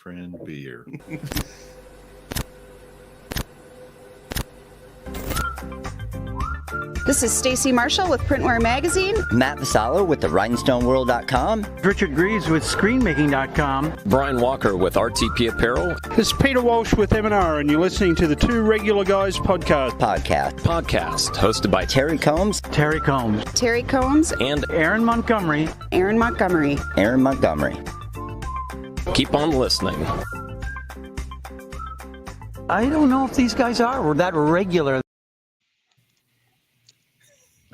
friend beer. This is Stacy Marshall with Printwear Magazine. Matt Vassallo with the RhinestoneWorld.com. Richard Greaves with ScreenMaking.com. Brian Walker with RTP Apparel. This is Peter Walsh with M&R, and you're listening to the Two Regular Guys podcast. Podcast hosted by Terry Combs. Terry Combs. Terry Combs. and Aaron Montgomery. Aaron Montgomery. Aaron Montgomery. keep on listening. I don't know if these guys are that regular.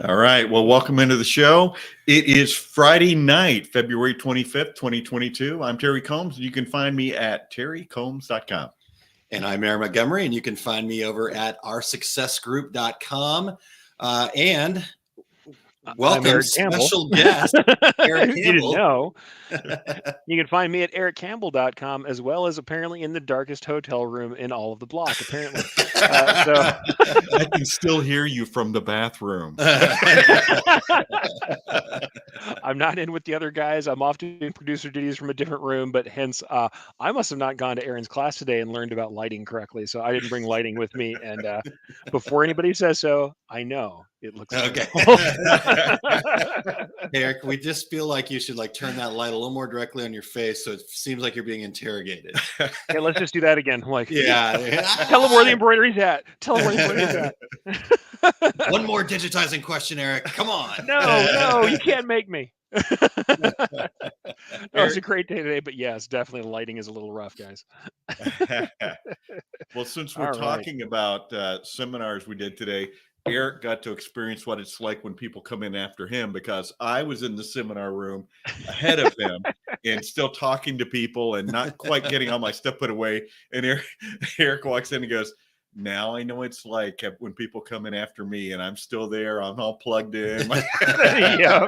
All right. Well, welcome into the show. It is Friday night, February 25th, 2022. I'm Terry Combs, and you can find me at terrycombs.com. And I'm Aaron Montgomery, and you can find me over at oursuccessgroup.com. And welcome, special guest, Erich. You didn't know. You can find me at erichcampbell.com, as well as apparently in the darkest hotel room in all of the block, apparently. So I can still hear you from the bathroom. I'm not in with the other guys. I'm off doing producer duties from a different room, but hence I must have not gone to Aaron's class today and learned about lighting correctly. So I didn't bring lighting with me. And before anybody says so, I know it looks okay. Erich, we just feel like you should turn that light a little more directly on your face, so it seems like you're being interrogated. Okay, let's just do that again. I'm like, yeah. Tell him where the embroidery's at. Tell him where the embroidery's at. One more digitizing question, Erich. Come on. No, you can't make me. It was a great day today, but yes, definitely the lighting is a little rough, guys. Well, since we're talking about seminars we did today, Erich got to experience what it's like when people come in after him, because I was in the seminar room ahead of him and still talking to people and not quite getting all my stuff put away. And Erich walks in and goes, "Now I know what it's like when people come in after me and I'm still there. I'm all plugged in." Yeah.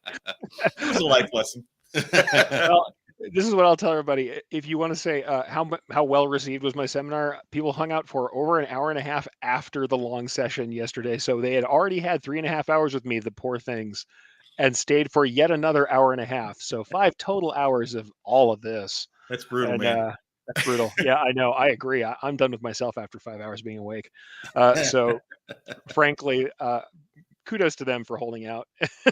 It was a life lesson. Well, this is what I'll tell everybody. If you want to say how well received was my seminar, people hung out for over an hour and a half after the long session yesterday. So they had already had 3.5 hours with me, the poor things, and stayed for yet another hour and a half. So 5 total hours of all of this. That's brutal, And, man. That's brutal. Yeah, I know. I agree. I'm done with myself after 5 hours being awake. So frankly, kudos to them for holding out.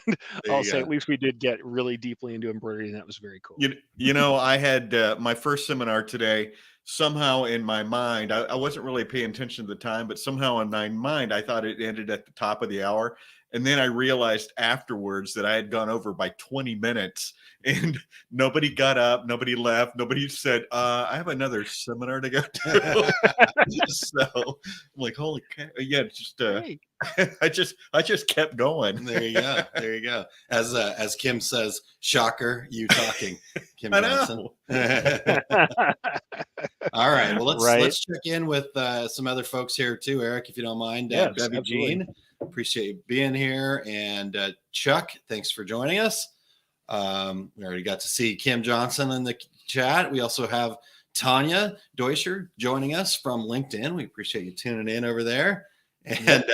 And I'll say at least we did get really deeply into embroidery, and that was very cool. You know, I had my first seminar today. Somehow in my mind, I wasn't really paying attention at the time, but somehow in my mind, I thought it ended at the top of the hour. And then I realized afterwards that I had gone over by 20 minutes and nobody got up, nobody left, nobody said, I have another seminar to go to. So I'm like, holy cow. Yeah, just I just kept going. There you go. There you go. As Kim says, shocker, you talking, Kim Johnson. All right. Well, let's check in with some other folks here too, Erich, if you don't mind. Yes, Debbie Jean, appreciate you being here, and Chuck, thanks for joining us. We already got to see Kim Johnson in the chat. We also have Tanya Deutscher joining us from LinkedIn. We appreciate you tuning in over there. And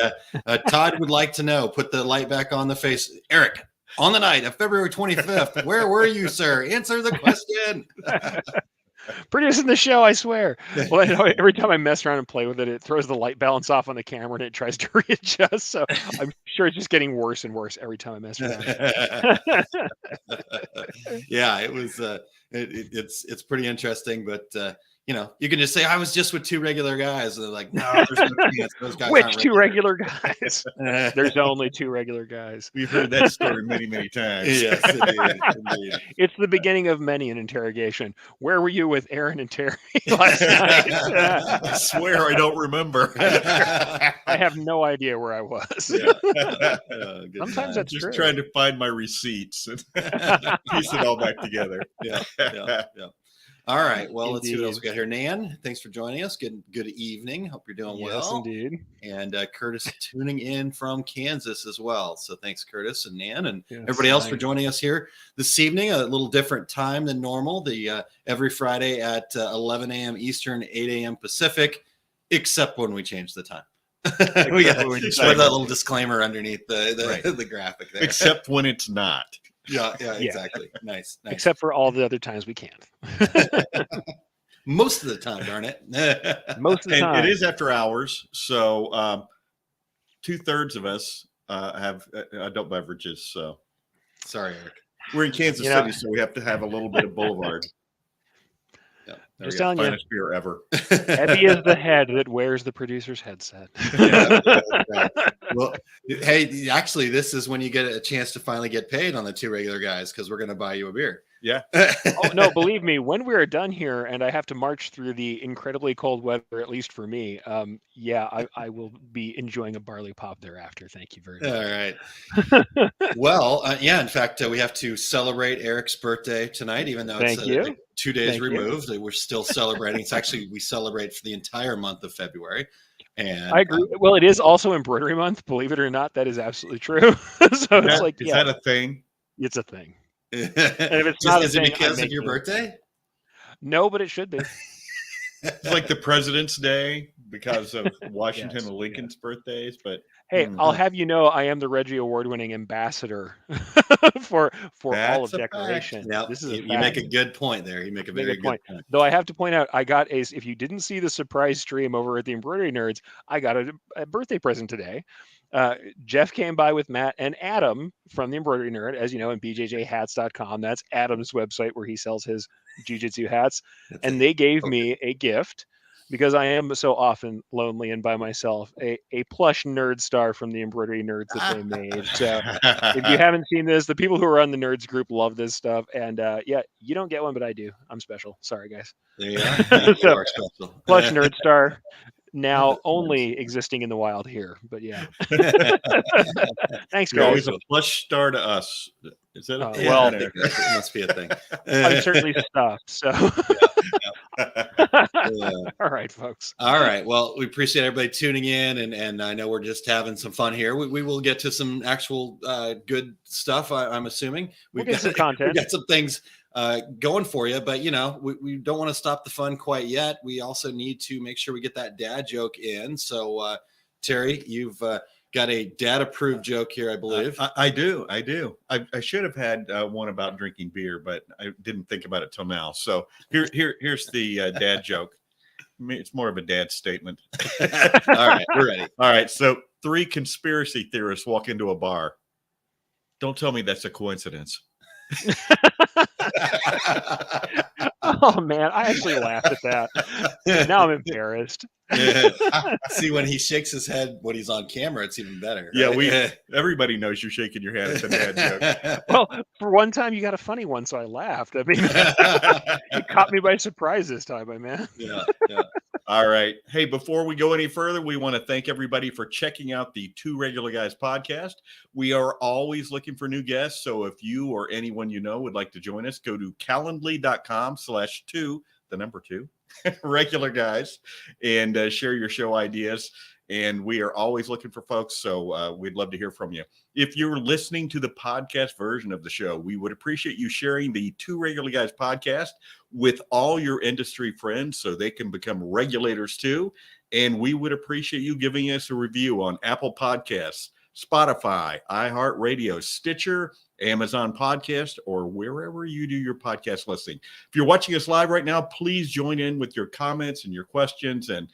Todd would like to know, put the light back on the face. Erich, on the night of February 25th, where were you, sir? Answer the question. Producing the show, I swear. Well, you know, every time I mess around and play with it, it throws the light balance off on the camera and it tries to readjust. So I'm sure it's just getting worse and worse every time I mess around. Yeah, it was. It's pretty interesting, but you know, you can just say I was just with 2 regular guys. And they're like, no, there's no chance. Those guys Which aren't 2 regular guys? There's only 2 regular guys. We've heard that story many, many times. Yes, indeed. It's the beginning of many an interrogation. Where were you with Aaron and Terry last night? I swear I don't remember. I have no idea where I was. Sometimes that's just true. trying to find my receipts and piece it all back together. Yeah. All right. Well, let's see what Indeed. else we got here. Nan, thanks for joining us. Good evening. Hope you're doing well. Yes, indeed. And Curtis tuning in from Kansas as well. So thanks, Curtis and Nan, and everybody else for joining us here this evening. A little different time than normal. The every Friday at 11 a.m. Eastern, 8 a.m. Pacific, except when we change the time. We got to put that little disclaimer underneath the graphic there. Except when it's not. Yeah, exactly. Nice. Except for all the other times we can't. Most of the time, darn it. Most of the And time. it is after hours, so 2/3 of us have adult beverages. So Sorry, Eric. we're in Kansas You know- City, so we have to have a little bit of Boulevard. Yeah, Just There we go. telling you. Finest beer ever. Heavy is the head that wears the producer's headset. Yeah, right. Well, hey, actually, this is when you get a chance to finally get paid on the two regular guys because we're going to buy you a beer. Yeah. Oh no, believe me, when we're done here and I have to march through the incredibly cold weather, at least for me, I will be enjoying a barley pop thereafter. Thank you very much. All right. Well, yeah. In fact, we have to celebrate Eric's birthday tonight, even though it's Thank you. like 2 days Thank you. removed. We're still celebrating. It's actually we celebrate for the entire month of February. And I agree. Well, it is also embroidery month. Believe it or not, that is absolutely true. So it's like, Is yeah, that a thing? it's a thing. if it's not a is it thing, I because of make your it. birthday? No, but it should be. It's like the President's Day because of Washington Yes, and Lincoln's birthdays. But Hey, Mhm. I'll have you know, I am the Reggie Award-winning ambassador for all That's of a fact. decoration. Yeah, This is a you make a fact. good point there. You make a Make a very good point. point. Though I have to point out, I got if you didn't see the surprise stream over at the Embroidery Nerds, I got a birthday present today. Jeff came by with Matt and Adam from the Embroidery Nerd, as you know, and bjjhats.com. That's Adam's website where he sells his jiu-jitsu hats. That's And it. they gave Okay. me a gift because I am so often lonely and by myself, a plush nerd star from the Embroidery Nerds that they made. So if you haven't seen this, the people who are on the Nerds group love this stuff. And yeah, you don't get one, but I do. I'm special. Sorry, guys. There you are. You So, are special. Plush nerd star, now That's only existing in the wild here. But yeah. Thanks, You're always guys. a plush star to us. Is that a Yeah, Well- I think it must be a thing. I'm certainly stuffed. So, Yeah. all right, folks. All right. Well, we appreciate everybody tuning in, and I know we're just having some fun here. We will get to some actual good stuff. I'm assuming We'll get some content. We've got some things going for you, but you know, we don't want to stop the fun quite yet. We also need to make sure we get that dad joke in. So, Terry, you've got a dad-approved joke here, I believe. I do. I should have had one about drinking beer, but I didn't think about it till now. So here's the dad joke. I mean, it's more of a dad statement. All right, we're ready. All right. So 3 conspiracy theorists walk into a bar. Don't tell me that's a coincidence. Oh man, I actually laughed at that. Now I'm embarrassed. See, when he shakes his head when he's on camera, it's even better. Yeah, right? everybody knows you're shaking your head at the dad joke. Well, for one time you got a funny one, so I laughed. I mean, it caught me by surprise this time, my man. yeah. All right. Hey, before we go any further, we want to thank everybody for checking out the Two Regular Guys podcast. We are always looking for new guests. So if you or anyone you know would like to join us, go to calendly.com/2, the number 2, regular guys, and share your show ideas. And we are always looking for folks. So we'd love to hear from you. If you're listening to the podcast version of the show, we would appreciate you sharing the Two Regular Guys podcast with all your industry friends so they can become regulators too. And we would appreciate you giving us a review on Apple Podcasts, Spotify, iHeartRadio, Stitcher, Amazon Podcast, or wherever you do your podcast listening. If you're watching us live right now, please join in with your comments and your questions. And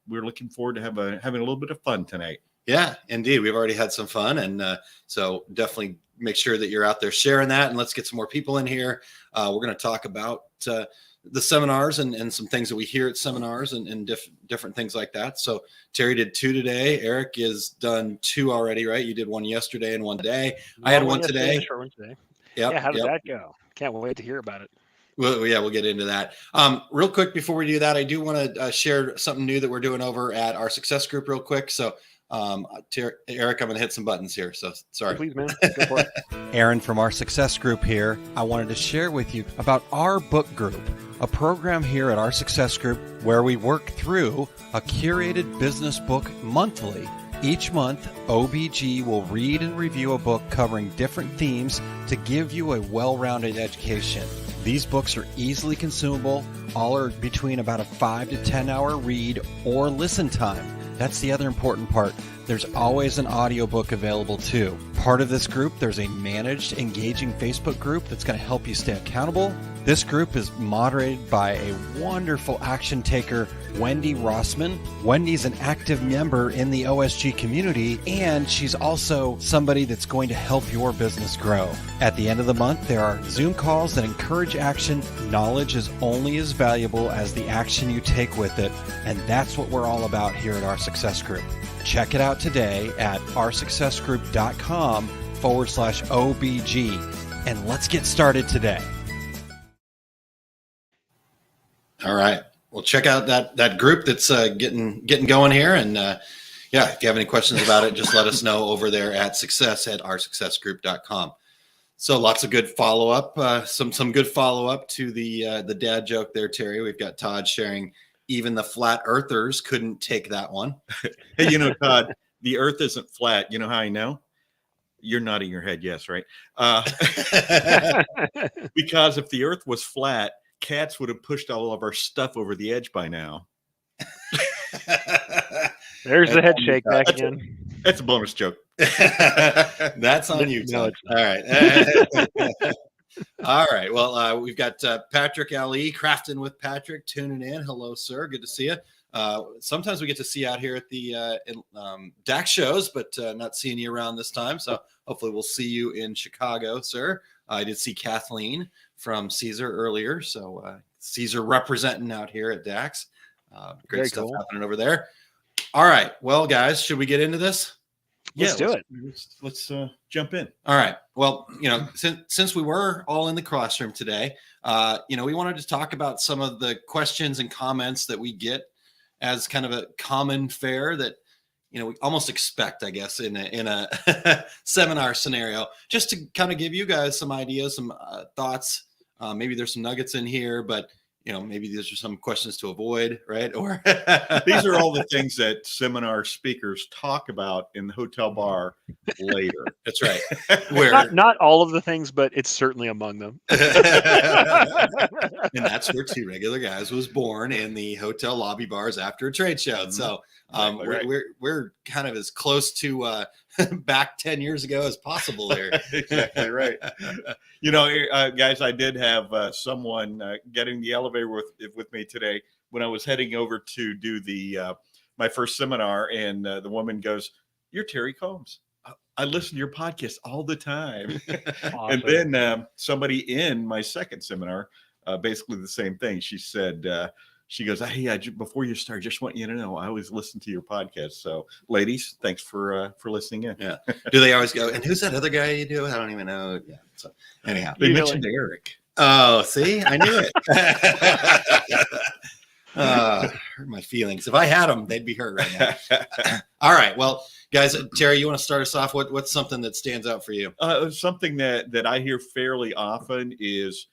we're looking forward to having a little bit of fun tonight. Yeah, indeed. We've already had some fun. And so definitely make sure that you're out there sharing that. And let's get some more people in here. We're going to talk about the seminars and some things that we hear at seminars and different things like that. So Terry did 2 today. Eric has done 2 already, right? You did 1 yesterday and 1 today. I had one today. Short one today. Yep, Yeah, how did yep. that go? Can't wait to hear about it. Well, yeah, we'll get into that. Real quick before we do that, I do want to share something new that we're doing over at our success group real quick. So Eric, I'm going to hit some buttons here. So sorry. Please, man. Go for it. Aaron from our success group here. I wanted to share with you about our book group, a program here at our success group where we work through a curated business book monthly. Each month, OBG will read and review a book covering different themes to give you a well-rounded education. These books are easily consumable. All are between about a 5 to 10 hour read or listen time. That's the other important part. there's always an audiobook available too. Part of this group, there's a managed, engaging Facebook group that's going to help you stay accountable. This group is moderated by a wonderful action taker, Wendy Rossman. Wendy's an active member in the OSG community, and she's also somebody that's going to help your business grow. At the end of the month, there are Zoom calls that encourage action. Knowledge is only as valuable as the action you take with it, and that's what we're all about here at Our Success Group. Check it out today at oursuccessgroup.com/OBG, and let's get started today. All right. Well, check out that group that's getting going here. And if you have any questions about it, just let us know over there at success@oursuccessgroup.com. So lots of good follow-up, some good follow-up to the dad joke there, Terry. We've got Todd sharing, even the flat earthers couldn't take that one. Hey, Todd, the earth isn't flat. You know how I know? You're nodding your head. Yes, right? Because if the earth was flat, cats would have pushed all of our stuff over the edge by now. There's the head shake back again. That's a bonus joke. That's on you, Todd. All right. All right. Well, we've got Patrick Ali, Crafting with Patrick, tuning in. Hello, sir. Good to see you. Sometimes we get to see you out here at the DAX shows, but not seeing you around this time. So hopefully we'll see you in Chicago, sir. I did see Kathleen from Caesar earlier. So Caesar representing out here at DAX. Great Very stuff cool. happening over there. All right. Well, guys, should we get into this? Let's do it. Let's jump in. All right. Well, since we were all in the classroom today, we wanted to talk about some of the questions and comments that we get as kind of a common fare that, we almost expect, I guess, in a seminar scenario, just to kind of give you guys some ideas, some thoughts. Maybe there's some nuggets in here, but maybe these are some questions to avoid, right? Or these are all the things that seminar speakers talk about in the hotel bar later. That's right. Not all of the things, but it's certainly among them. And that's where Two Regular Guys was born, in the hotel lobby bars after a trade show. So Right. we're kind of as close to back 10 years ago as possible here. Exactly right. Guys, I did have someone getting the elevator with me today when I was heading over to do my first seminar, and the woman goes, "You're Terry Combs. I listen to your podcast all the time." Awesome. And then somebody in my second seminar, basically the same thing. She said, she goes, "Hey, before you start, just want you to know I always listen to your podcast." So, ladies, thanks for listening in. Yeah. Do they always go, "And who's that other guy you do?" I don't even know. Yeah. So anyhow, They mentioned Erich. Oh, see, I knew it. Hurt my feelings. If I had them, they'd be hurt right now. All right. Well, guys, Terry, you want to start us off? What's something that stands out for you? Something that I hear fairly often is,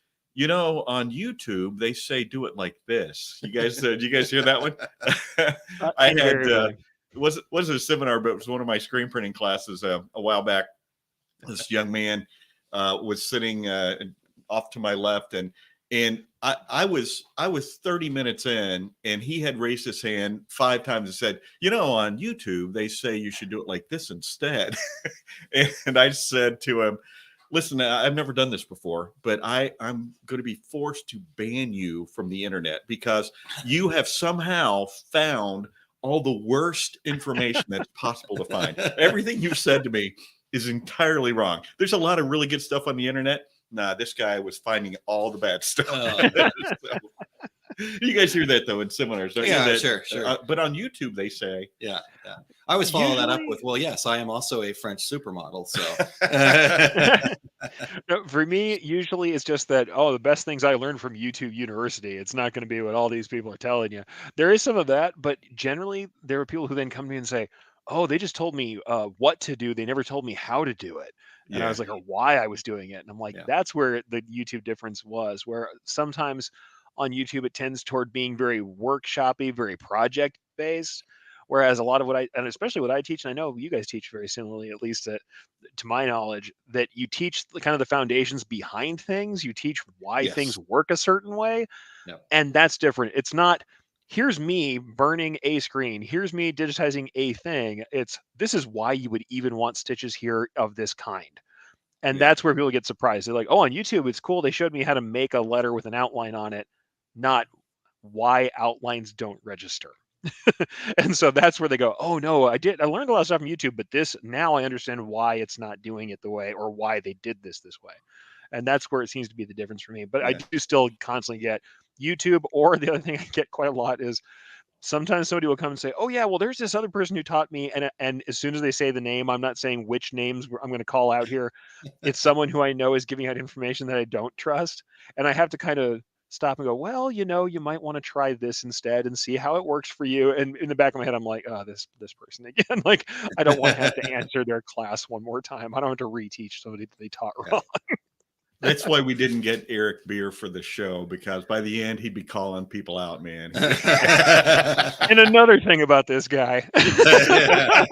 on YouTube, they say do it like this. You guys, did you guys hear that one? I had, it wasn't a seminar, but it was one of my screen printing classes a while back. This young man was sitting off to my left, and I was 30 minutes in, and he had raised his hand 5 times and said, on YouTube, they say you should do it like this instead. And I said to him, "Listen, I've never done this before, but I'm going to be forced to ban you from the internet because you have somehow found all the worst information that's possible to find. Everything you've said to me is entirely wrong. There's a lot of really good stuff on the internet. Nah, this guy was finding all the bad stuff." So, you guys hear that though in seminars, don't Yeah, you? sure. But on YouTube, they say, Yeah. I always follow that up with, "Well, yes, I am also a French supermodel." So No, for me, usually it's just that, the best things I learned from YouTube University. It's not going to be what all these people are telling you. There is some of that, but generally there are people who then come to me and say, "Oh, they just told me what to do. They never told me how to do it." And I was like, or why I was doing it. And I'm like, that's where the YouTube difference was, where sometimes on YouTube, it tends toward being very workshopy, very project based. Whereas a lot of and especially what I teach, and I know you guys teach very similarly, at least to my knowledge, that you teach kind of the foundations behind things. You teach why things work a certain way. Yep. And that's different. It's not here's me burning a screen. Here's me digitizing a thing. This is why you would even want stitches here of this kind. And that's where people get surprised. They're like, oh, on YouTube, it's cool. They showed me how to make a letter with an outline on it, not why outlines don't register. And so that's where they go, oh no, I learned a lot of stuff from YouTube, but now I understand why it's not doing it the way, or why they did this way. And that's where it seems to be the difference for me. But I do still constantly get YouTube, or the other thing I get quite a lot is sometimes somebody will come and say, oh yeah, well, there's this other person who taught me. And as soon as they say the name, I'm not saying which names I'm going to call out here. It's someone who I know is giving out information that I don't trust. And I have to kind of stop and go, well, you might want to try this instead and see how it works for you. And in the back of my head, I'm like, oh, this person again. Like, I don't want to have to answer their class one more time. I don't have to reteach somebody that they taught wrong. That's why we didn't get Erich beer for the show, because by the end he'd be calling people out, man. And another thing about this guy, I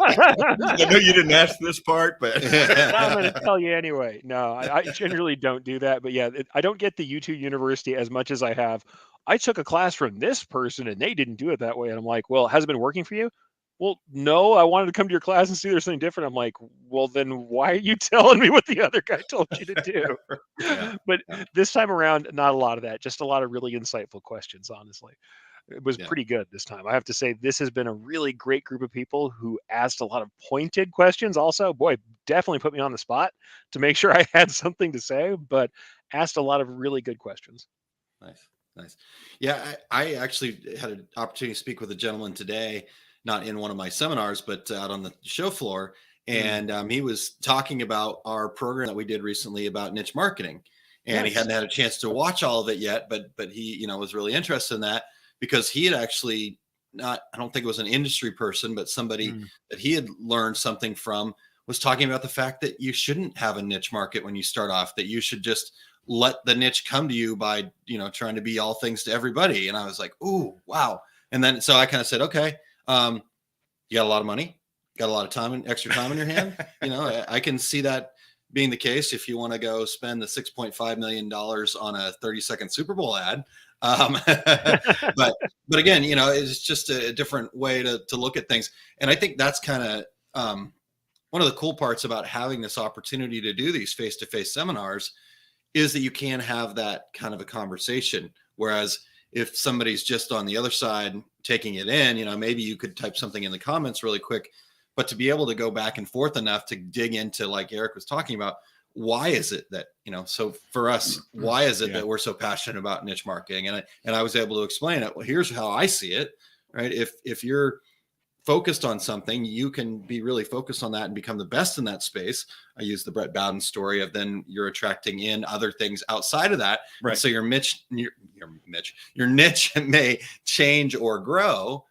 know you didn't ask this part, but I'm going to tell you anyway. No, I generally don't do that. But yeah, I don't get the YouTube University as much as I have. I took a class from this person and they didn't do it that way. And I'm like, well, has it been working for you? Well, no, I wanted to come to your class and see there's something different. I'm like, well, then why are you telling me what the other guy told you to do? But this time around, not a lot of that, just a lot of really insightful questions, honestly. It was pretty good this time. I have to say, this has been a really great group of people who asked a lot of pointed questions. Also, boy, definitely put me on the spot to make sure I had something to say, but asked a lot of really good questions. Nice. Yeah, I actually had an opportunity to speak with a gentleman today, not in one of my seminars, but out on the show floor. And he was talking about our program that we did recently about niche marketing. And he hadn't had a chance to watch all of it yet, but he, was really interested in that, because he had actually I don't think it was an industry person, but somebody that he had learned something from was talking about the fact that you shouldn't have a niche market when you start off, that you should just let the niche come to you by, trying to be all things to everybody. And I was like, ooh, wow. And then, so I kind of said, okay, you got a lot of money, got a lot of time and extra time in your hand. I can see that being the case if you want to go spend the $6.5 million on a 30-second Super Bowl ad. But again, it's just a different way to look at things. And I think that's kind of one of the cool parts about having this opportunity to do these face-to-face seminars is that you can have that kind of a conversation. Whereas if somebody's just on the other side taking it in, maybe you could type something in the comments really quick, but to be able to go back and forth enough to dig into, like Erich was talking about, why is it that, so for us, why is it that we're so passionate about niche marketing? And I was able to explain it. Well, here's how I see it, right? If you're focused on something, you can be really focused on that and become the best in that space. I use the Brett Bowden story of then you're attracting in other things outside of that. Right. So your niche may change or grow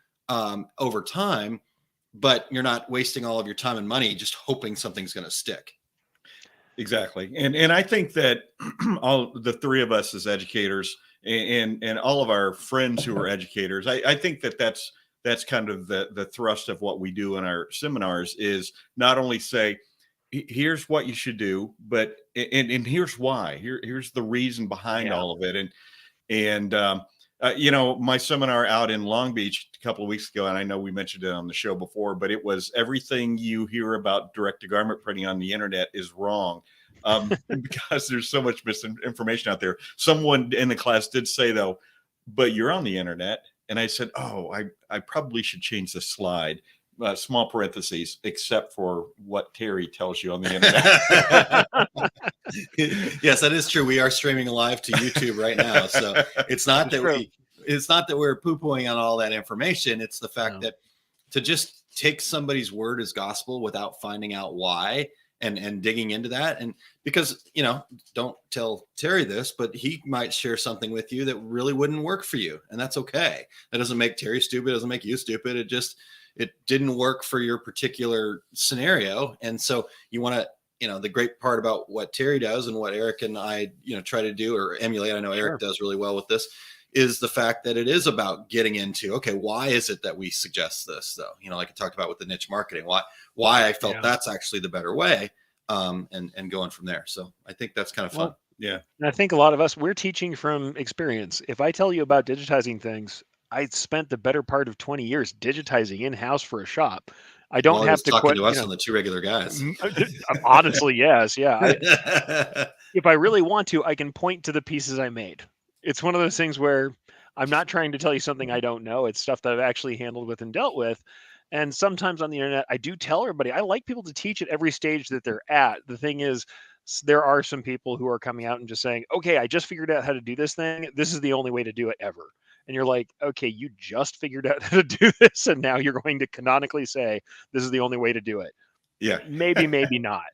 over time, but you're not wasting all of your time and money just hoping something's going to stick. Exactly. And I think that all the three of us as educators and all of our friends who are educators, I think that's kind of the thrust of what we do in our seminars, is not only say, here's what you should do, but and here's why. Here's the reason behind all of it. And my seminar out in Long Beach a couple of weeks ago, and I know we mentioned it on the show before, but it was everything you hear about direct-to-garment printing on the internet is wrong, because there's so much misinformation out there. Someone in the class did say, though, but you're on the internet. And I said, oh, I probably should change the slide, small parentheses, except for what Terry tells you on the internet. Yes, that is true. We are streaming live to YouTube right now. So it's not that we're poo-pooing on all that information. It's the fact that to just take somebody's word as gospel without finding out why and digging into that. And because, don't tell Terry this, but he might share something with you that really wouldn't work for you. And that's okay. That doesn't make Terry stupid. It doesn't make you stupid. It didn't work for your particular scenario. And so you want to, the great part about what Terry does and what Erich and I, try to do or emulate, I know Erich does really well with this, is the fact that it is about getting into, okay, why is it that we suggest this though? Like I talked about with the niche marketing, why I felt that's actually the better way, and going from there. So I think that's kind of fun. Yeah. And I think a lot of us, we're teaching from experience. If I tell you about digitizing things, I spent the better part of 20 years digitizing in-house for a shop. I don't Well, he have was to talking quit, to you us know. on the Two Regular Guys. Honestly, yes, yeah. If I really want to, I can point to the pieces I made. It's one of those things where I'm not trying to tell you something I don't know. It's stuff that I've actually handled with and dealt with. And sometimes on the internet, I do tell everybody, I like people to teach at every stage that they're at. The thing is, there are some people who are coming out and just saying, okay, I just figured out how to do this thing. This is the only way to do it ever. And you're like, okay, you just figured out how to do this. And now you're going to canonically say, this is the only way to do it. Yeah. Maybe, maybe not.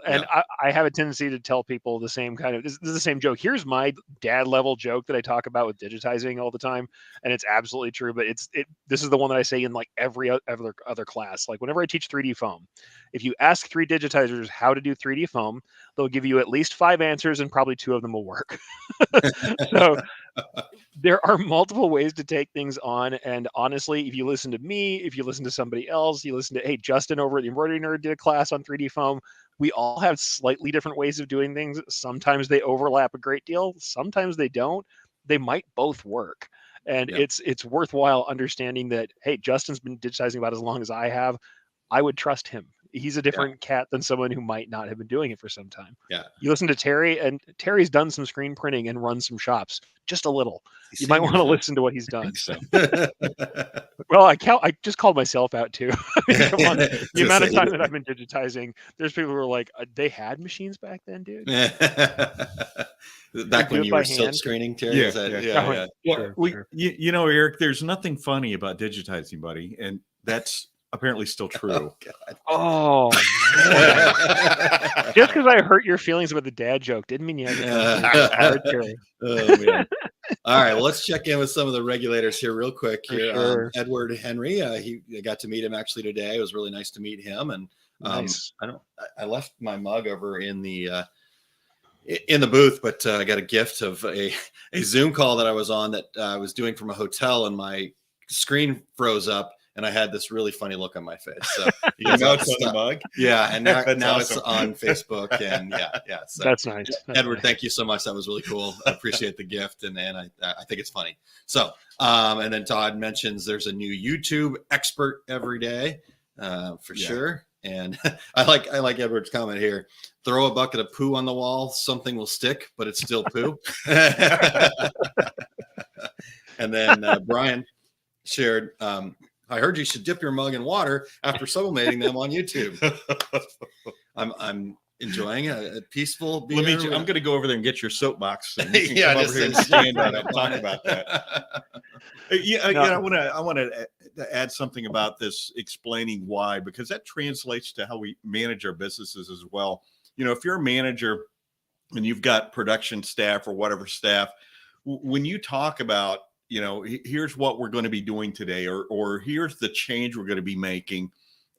And I have a tendency to tell people the same kind of, this is the same joke. Here's my dad level joke that I talk about with digitizing all the time. And it's absolutely true, but this is the one that I say in like every other class. Like whenever I teach 3D foam, if you ask 3 digitizers how to do 3D foam, they'll give you at least 5 answers and probably 2 of them will work. So there are multiple ways to take things on. And honestly, if you listen to me, if you listen to somebody else, you listen to, hey, Justin over at the Embroidery Nerd did a class on 3D foam. We all have slightly different ways of doing things. Sometimes they overlap a great deal. Sometimes they don't. They might both work. And it's worthwhile understanding that, hey, Justin's been digitizing about as long as I have. I would trust him. He's a different cat than someone who might not have been doing it for some time. Yeah. You listen to Terry, and Terry's done some screen printing and run some shops, just a little. You might want to listen to what he's done. So, well, I just called myself out too. Come on, the amount of time that I've been digitizing, there's people who are like, they had machines back then, dude. Back when you were silk screening, Terry. Yeah. You know, Eric, there's nothing funny about digitizing, buddy, and that's apparently still true. Oh, just because I hurt your feelings about the dad joke didn't mean you had to come Oh, man. All right, well, let's check in with some of the regulators here real quick. Here, sure. Edward Henry, I got to meet him actually today. It was really nice to meet him. And nice. I left my mug over in the booth, but I got a gift of a Zoom call that I was on that I was doing from a hotel, and my screen froze up. And I had this really funny look on my face. So you know it's on the mug. Yeah, and now awesome. It's on Facebook. And so that's nice. Edward, thank you so much. That was really cool. I appreciate the gift, and I think it's funny. So, and then Todd mentions there's a new YouTube expert every day, for sure. And I like Edward's comment here. Throw a bucket of poo on the wall, something will stick, but it's still poo. And then Brian shared. I heard you should dip your mug in water after sublimating them on YouTube. I'm enjoying a peaceful beer. I'm going to go over there and get your soapbox. And come over here and stand on it and talk about that. I want to add something about this, explaining why, because that translates to how we manage our businesses as well. You know, if you're a manager and you've got production staff or whatever staff, when you talk about, you know, here's what we're going to be doing today, or here's the change we're going to be making.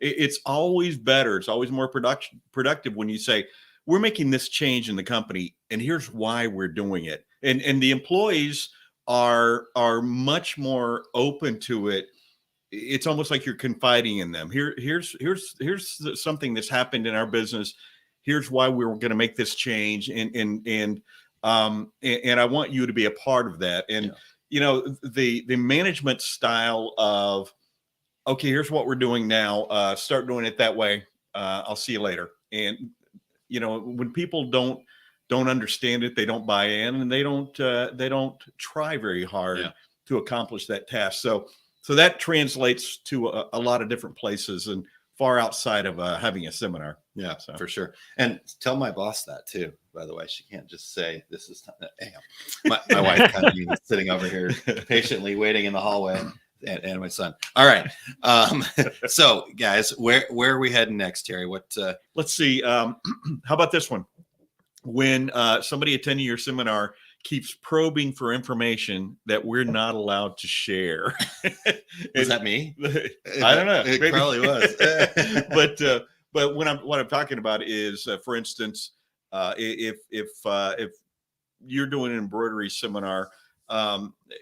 It's always better. It's always more productive when you say, we're making this change in the company, and here's why we're doing it. And the employees are much more open to it. It's almost like you're confiding in them. Here's something that's happened in our business. Here's why we're going to make this change, and I want you to be a part of that. And you know, the management style of, okay, here's what we're doing now. Start doing it that way. I'll see you later. And, you know, when people don't understand it, they don't buy in, and they don't try very hard to accomplish that task. So that translates to a lot of different places and far outside of having a seminar. Yeah, so. For sure. And tell my boss that too, by the way. She can't just say this is my wife kind of sitting over here patiently waiting in the hallway, and my son. All right. So guys, where are we heading next, Terry? Let's see. How about this one? When somebody attending your seminar keeps probing for information that we're not allowed to share. Is that me? I don't know. It probably was. But what I'm talking about is, for instance, if you're doing an embroidery seminar,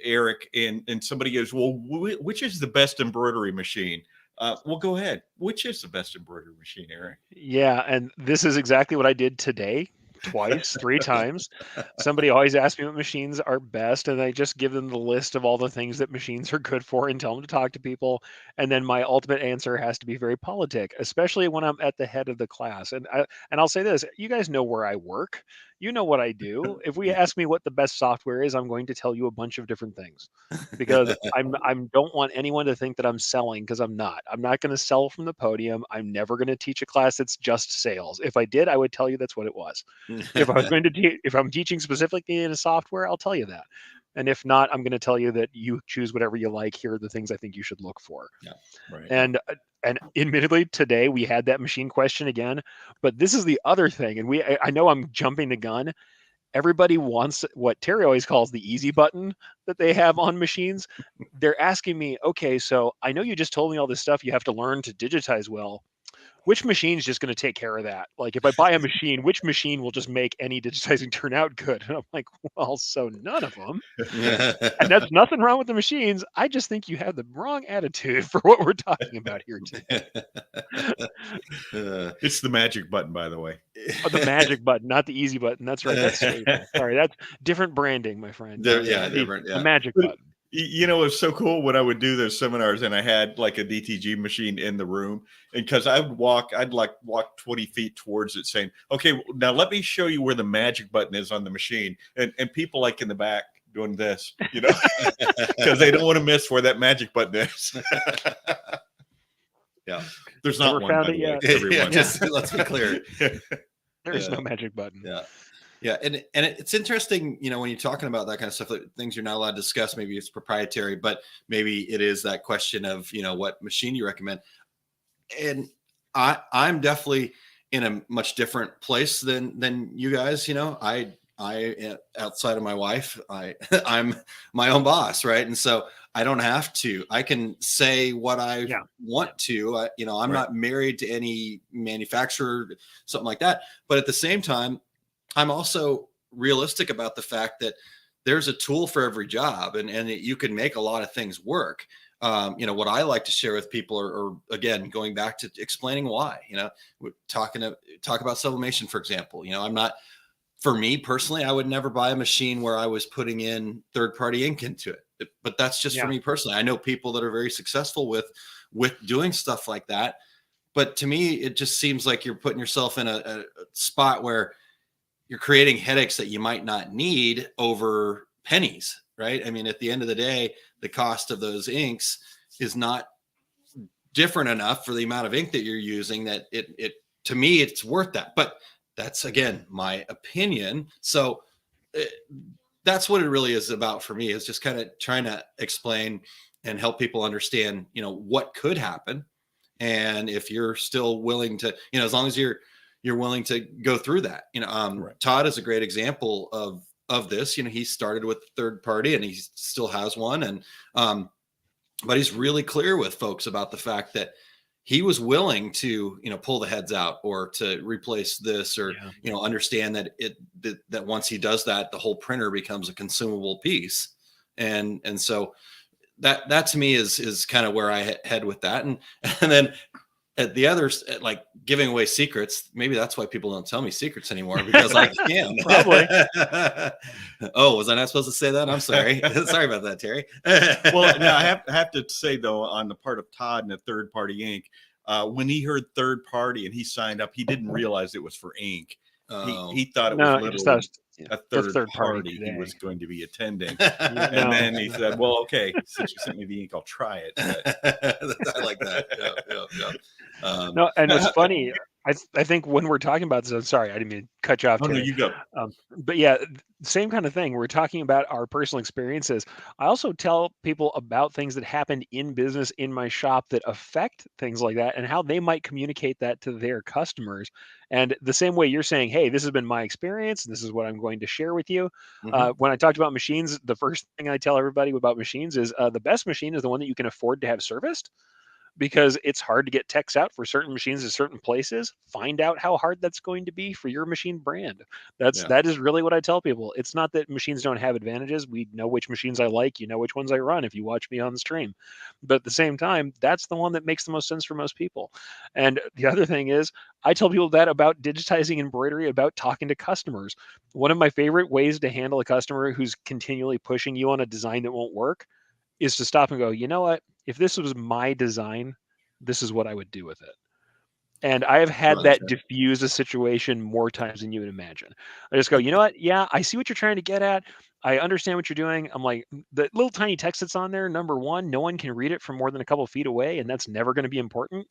Erich, and somebody goes, well, which is the best embroidery machine? Well, go ahead. Which is the best embroidery machine, Erich? Yeah, and this is exactly what I did today twice, 3 times. Somebody always asks me what machines are best, and I just give them the list of all the things that machines are good for and tell them to talk to people. And then my ultimate answer has to be very politic, especially when I'm at the head of the class. And I'll say this: you guys know where I work. You know what I do. If we ask me what the best software is, I'm going to tell you a bunch of different things, because I don't want anyone to think that I'm selling, because I'm not. I'm not going to sell from the podium. I'm never going to teach a class that's just sales. If I did, I would tell you that's what it was. If I was going to if I'm teaching specifically in a software, I'll tell you that. And if not, I'm going to tell you that you choose whatever you like. Here are the things I think you should look for. Yeah, right. And admittedly, today we had that machine question again, but this is the other thing. And I know I'm jumping the gun. Everybody wants what Terry always calls the easy button that they have on machines. They're asking me, okay, so I know you just told me all this stuff you have to learn to digitize well. Which machine's just going to take care of that? Like, if I buy a machine, which machine will just make any digitizing turn out good? And I'm like, well, so none of them. And that's nothing wrong with the machines. I just think you have the wrong attitude for what we're talking about here today. It's the magic button, by the way. Oh, the magic button, not the easy button. That's right. That's sorry. That's different branding, my friend. Different. The magic button. You know, it's so cool when I would do those seminars and I had like a DTG machine in the room, and because I'd walk 20 feet towards it saying, okay, now let me show you where the magic button is on the machine. And people like in the back doing this, you know, because they don't want to miss where that magic button is. Yeah. There's not one, by the way, everyone. Just let's be clear. There is no magic button. Yeah. Yeah, and it's interesting, you know, when you're talking about that kind of stuff, things you're not allowed to discuss. Maybe it's proprietary, but maybe it is that question of, you know, what machine you recommend. And I'm definitely in a much different place than you guys. You know, I outside of my wife, I'm my own boss, right? And so I don't have to. I can say what I want to. You know, I'm not married to any manufacturer, something like that. But at the same time, I'm also realistic about the fact that there's a tool for every job, and you can make a lot of things work. You know, what I like to share with people are again, going back to explaining why, you know, we're talk about sublimation, for example. You know, for me personally, I would never buy a machine where I was putting in third-party ink into it. But that's just for me personally. I know people that are very successful with doing stuff like that. But to me, it just seems like you're putting yourself in a spot where you're creating headaches that you might not need over pennies, right? I mean, at the end of the day, the cost of those inks is not different enough for the amount of ink that you're using that it to me, it's worth that. But that's, again, my opinion. So that's what it really is about for me, is just kind of trying to explain and help people understand, you know, what could happen. And if you're still willing to, you know, as long as you're willing to go through that, you know, Todd is a great example of this. You know, he started with third party and he still has one. And, but he's really clear with folks about the fact that he was willing to, you know, pull the heads out or to replace this, or, you know, understand that that once he does that, the whole printer becomes a consumable piece. And so that to me is kind of where I head with that. And then at the others, like giving away secrets, maybe that's why people don't tell me secrets anymore, because I can. Probably. Oh, was I not supposed to say that? I'm sorry. Sorry about that, Terry. Well, now I have to say, though, on the part of Todd and the third party ink, when he heard third party and he signed up, he didn't realize it was for ink. He thought it was literally a third party he was going to be attending. And then he said, well, okay, since you sent me the ink, I'll try it. I like that. Yeah. No, and it's funny. I think when we're talking about this, I'm sorry, I didn't mean to cut you off. Oh, no, you go. But yeah, same kind of thing. We're talking about our personal experiences. I also tell people about things that happened in business in my shop that affect things like that and how they might communicate that to their customers. And the same way you're saying, hey, this has been my experience, this is what I'm going to share with you. When I talked about machines, the first thing I tell everybody about machines is the best machine is the one that you can afford to have serviced. because it's hard to get techs out for certain machines at certain places. Find out how hard that's going to be for your machine brand. That is really what I tell people. It's not that machines don't have advantages. We know which machines I like, you know which ones I run if you watch me on the stream. But at the same time, that's the one that makes the most sense for most people. And the other thing is, I tell people that about digitizing embroidery, about talking to customers. One of my favorite ways to handle a customer who's continually pushing you on a design that won't work is to stop and go, you know what? If this was my design, this is what I would do with it. And I have had that diffuse a situation more times than you would imagine. I just go, you know what? Yeah, I see what you're trying to get at. I understand what you're doing. I'm like, the little tiny text that's on there, number one, no one can read it from more than a couple of feet away, and that's never going to be important.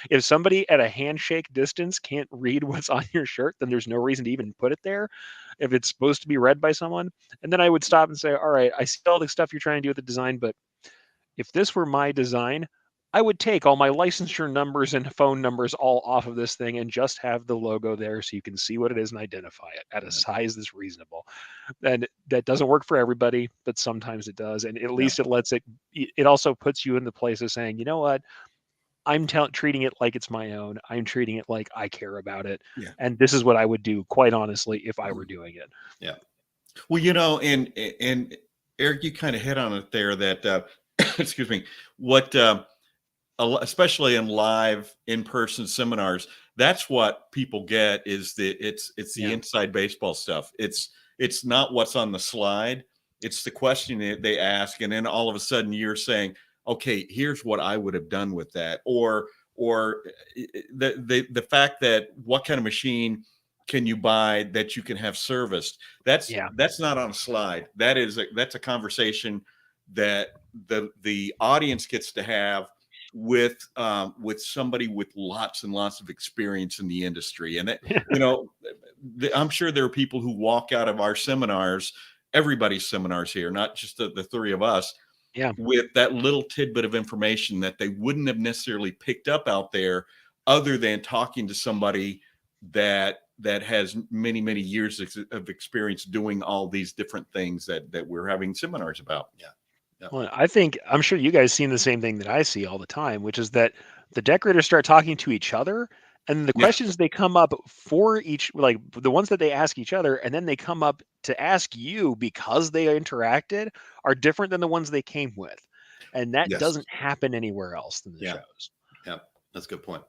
If somebody at a handshake distance can't read what's on your shirt, then there's no reason to even put it there if it's supposed to be read by someone. And then I would stop and say, all right, I see all the stuff you're trying to do with the design, but if this were my design, I would take all my licensure numbers and phone numbers all off of this thing and just have the logo there so you can see what it is and identify it at a size that's reasonable. And that doesn't work for everybody, but sometimes it does. And at least it also puts you in the place of saying, you know what? I'm treating it like it's my own. I'm treating it like I care about it. Yeah. And this is what I would do, quite honestly, if I were doing it. Yeah. Well, and Eric, you kind of hit on it there that, excuse me, what, especially in live in-person seminars, that's what people get is it's the inside baseball stuff. It's not what's on the slide. It's the question that they ask. And then all of a sudden you're saying, okay, here's what I would have done with that. Or the fact that what kind of machine can you buy that you can have serviced? That's not on a slide. That's a conversation that the audience gets to have with somebody with lots and lots of experience in the industry. And I'm sure there are people who walk out of our seminars, everybody's seminars here, not just the three of us, with that little tidbit of information that they wouldn't have necessarily picked up out there other than talking to somebody that has many, many years of experience doing all these different things that we're having seminars about. Yeah. Well, I'm sure you guys seen the same thing that I see all the time, which is that the decorators start talking to each other, and the questions they come up for each, like the ones that they ask each other, and then they come up to ask you because they interacted, are different than the ones they came with. And that doesn't happen anywhere else than the shows. Yeah, that's a good point.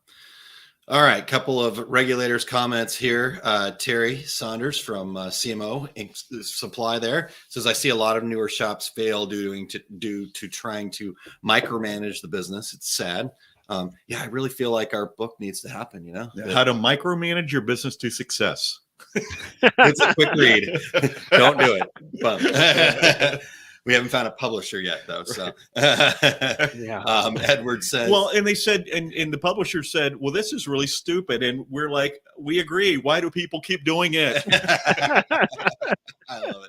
All right, couple of regulators' comments here. Terry Saunders from CMO Supply there says, I see a lot of newer shops fail due to trying to micromanage the business. It's sad. I really feel like our book needs to happen, How to micromanage your business to success. It's a quick read. Don't do it. But we haven't found a publisher yet, though. So, Edward says, well, and they said, and the publisher said, well, this is really stupid. And we're like, we agree. Why do people keep doing it? I love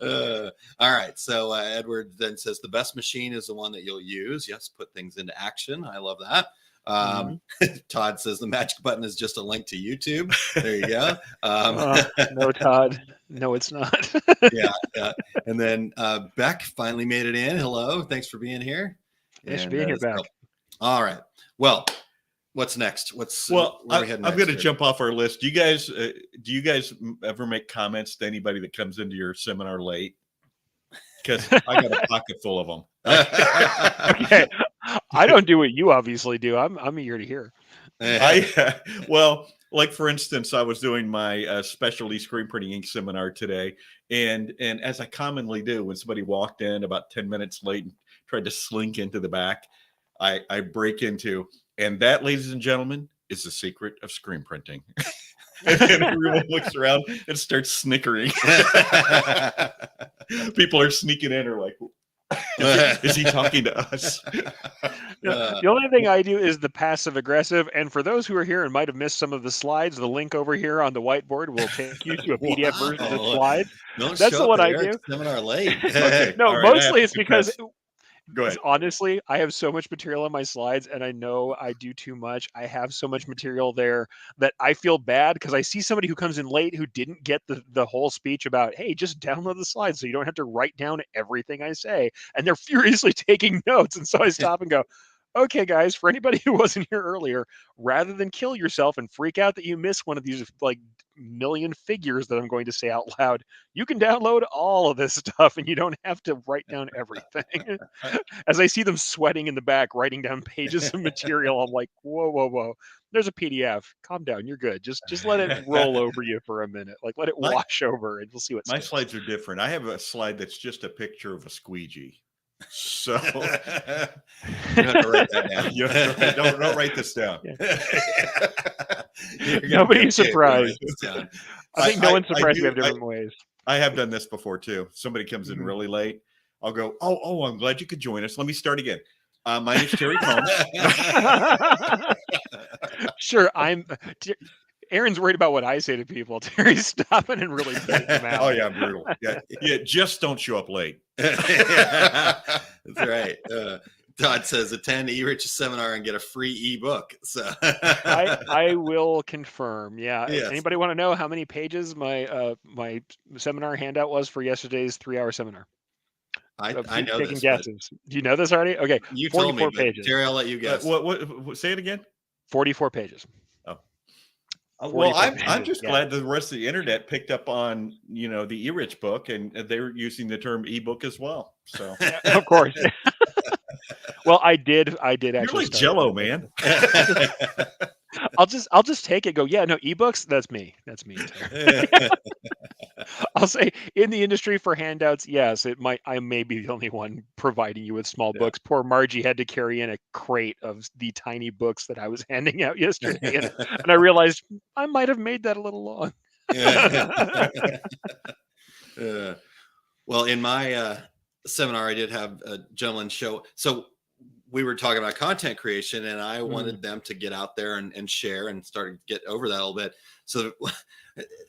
it. All right. So Edward then says, the best machine is the one that you'll use. Yes. Put things into action. I love that. Todd says the magic button is just a link to YouTube. There you go. No, Todd. No, it's not. yeah. And then Beck finally made it in. Hello. Thanks for being here. Thanks for being here, Beck. All right. Well, what's next? I'm going to jump off our list. Do you guys ever make comments to anybody that comes into your seminar late? Because I got a pocket full of them. Okay. I don't do what you obviously do. I'm eager to hear. Well, like for instance, I was doing my specialty screen printing ink seminar today, and as I commonly do, when somebody walked in about 10 minutes late and tried to slink into the back, I break into, and that, ladies and gentlemen, is the secret of screen printing. And everyone looks around and starts snickering. People are sneaking in, or like, is he talking to us? The only thing I do is the passive aggressive. And for those who are here and might have missed some of the slides, the link over here on the whiteboard will take you to a PDF version of the slide. That's the one I do. Seminar late. Okay. No, right, mostly it's because Go ahead. Honestly, I have so much material on my slides, and I know I do too much. I have so much material there that I feel bad because I see somebody who comes in late who didn't get the whole speech about, hey, just download the slides so you don't have to write down everything I say. And they're furiously taking notes. And so I stop and go, Okay, guys, for anybody who wasn't here earlier, rather than kill yourself and freak out that you missed one of these like million figures that I'm going to say out loud, you can download all of this stuff and you don't have to write down everything. As I see them sweating in the back, writing down pages of material, I'm like, whoa, whoa, whoa. There's a PDF. Calm down. You're good. Just let it roll over you for a minute. Like let it wash over and we'll see what My sticks. slides are different. I have a slide that's just a picture of a squeegee. So You have to write that down. you have to don't write this down. Nobody's surprised. Down. I think no one's I surprised do- we have different ways. I have done this before too. Somebody comes in really late. I'll go, oh, I'm glad you could join us. Let me start again. My name's Terry Combs. Sure, Aaron's worried about what I say to people. Terry's stopping and really pointing them out. Oh yeah, brutal. Yeah, just don't show up late. That's right. Todd says attend Erich's seminar and get a free ebook. So I will confirm. Yeah. Yes. Anybody want to know how many pages my my seminar handout was for yesterday's 3-hour seminar? I know taking this. guesses. Do you know this already? Okay. You told me, 44 but pages. Terry, I'll let you guess. What? Say it again. 44 pages. Well, 44 I'm pages, just yeah. glad the rest of the internet picked up on the Erich book, and they were using the term ebook as well. So Of course. Well, I did actually. you're like start Jello, with man. I'll just take it. Go, yeah, no, ebooks. That's me. That's me. I'll say in the industry for handouts, yes, I may be the only one providing you with small books. Poor Margie had to carry in a crate of the tiny books that I was handing out yesterday, and I realized I might have made that a little long. Well, in my seminar, I did have a gentleman show. So we were talking about content creation, and I wanted them to get out there and share and start to get over that a little bit. So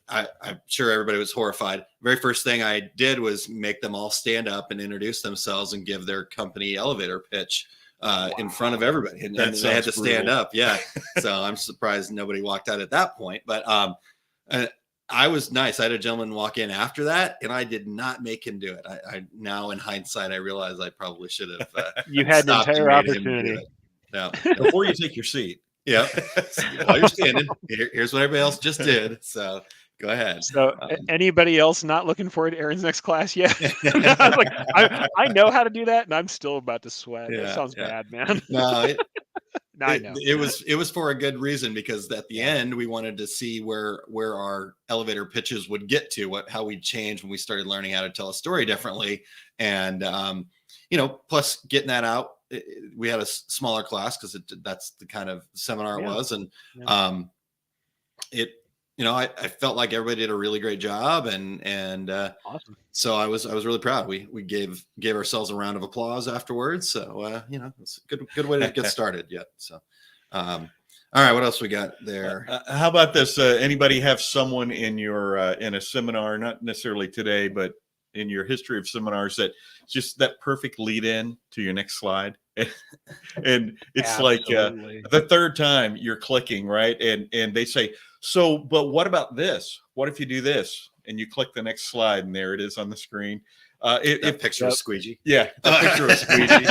I'm sure everybody was horrified. Very first thing I did was make them all stand up and introduce themselves and give their company elevator pitch in front of everybody. And they had to stand up. Yeah. So I'm surprised nobody walked out at that point. But I was nice. I had a gentleman walk in after that, and I did not make him do it. I now, in hindsight, I realize I probably should have. You had an entire opportunity. No, Before you take your seat. Yeah. While you're standing, here's what everybody else just did. So go ahead. So anybody else not looking forward to Aaron's next class yet? I was like, I know how to do that, and I'm still about to sweat. That sounds bad, man. No, I know. It was for a good reason, because at the end we wanted to see where our elevator pitches would get to, how we'd change when we started learning how to tell a story differently. And plus getting that out, we had a smaller class because that's the kind of seminar it was. And I felt like everybody did a really great job, and awesome. So I was really proud. We gave ourselves a round of applause afterwards. So it's a good way to get started yet. So all right, what else we got there? How about this? Anybody have someone in your in a seminar, not necessarily today, but in your history of seminars, that just that perfect lead in to your next slide? And it's Absolutely. like the third time you're clicking, right? And they say, so, but what about this? What if you do this? And you click the next slide, and there it is on the screen. Picture of squeegee. Yeah, a picture of squeegee.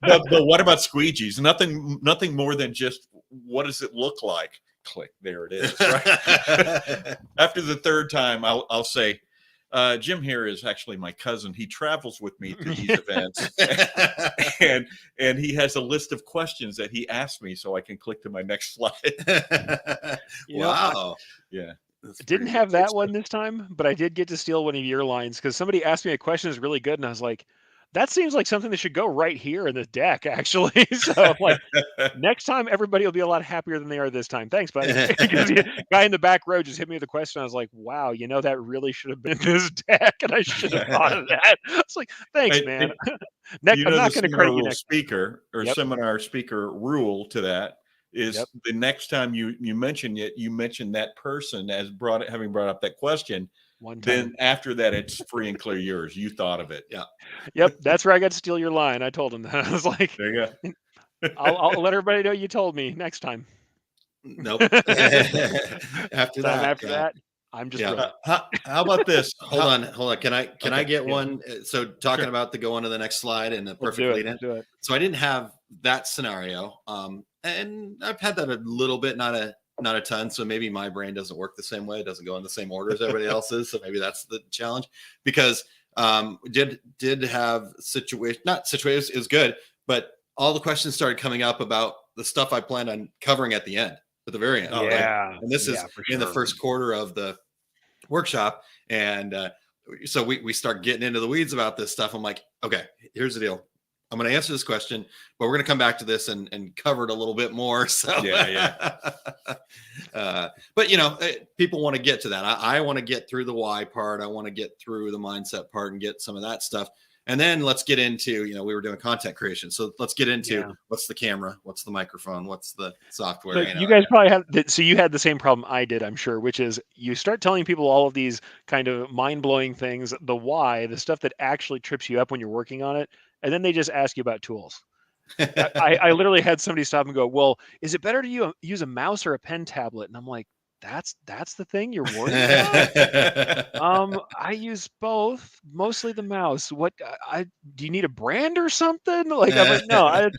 but what about squeegees? Nothing more than just, what does it look like? Click, there it is. Right? After the third time, I'll say, Jim here is actually my cousin. He travels with me to these events, and he has a list of questions that he asked me, so I can click to my next slide. Wow. Yeah. Didn't have that one this time, but I did get to steal one of your lines because somebody asked me a question that's really good, and I was like, that seems like something that should go right here in the deck, actually. So I'm like, next time everybody will be a lot happier than they are this time. Thanks, buddy. Because the guy in the back row just hit me with a question. I was like, wow, that really should have been this deck, and I should have thought of that. It's like, thanks, man. Next, I'm not going to credit you next speaker or seminar speaker rule to that is the next time you mention it, you mention that person as having brought up that question. One time. Then after that, it's free and clear yours. You thought of it. Yeah. Yep. That's where I got to steal your line. I told him that. I was like, there you go. I'll let everybody know you told me next time. Nope. After that, I'm just Yeah. How about this? Hold on. Can I get yeah. one? So talking Sure. about the go on to the next slide and the Let's perfect do it. lead in. Let's do it. So I didn't have that scenario. And I've had that a little bit, not a ton. So maybe my brain doesn't work the same way. It doesn't go in the same order as everybody else's. So maybe that's the challenge, because did have not situations, it was good, but all the questions started coming up about the stuff I planned on covering at the end, at the very end. Oh, Yeah. And this is for in the sure. first quarter of the workshop. And so we start getting into the weeds about this stuff. I'm like, okay, here's the deal. I'm going to answer this question, but we're going to come back to this and cover it a little bit more. So Yeah. but people want to get to that. I want to get through the why part. I want to get through the mindset part and get some of that stuff. And then let's get into, we were doing content creation. So let's get into what's the camera, what's the microphone, what's the software. But you guys probably had, so you had the same problem I did, I'm sure, which is you start telling people all of these kind of mind-blowing things, the why, the stuff that actually trips you up when you're working on it, and then they just ask you about tools. I literally had somebody stop and go, well, is it better to use a mouse or a pen tablet? And I'm like, that's the thing you're worried about? I use both, mostly the mouse. What do you need a brand or something? Like, I'm like, no,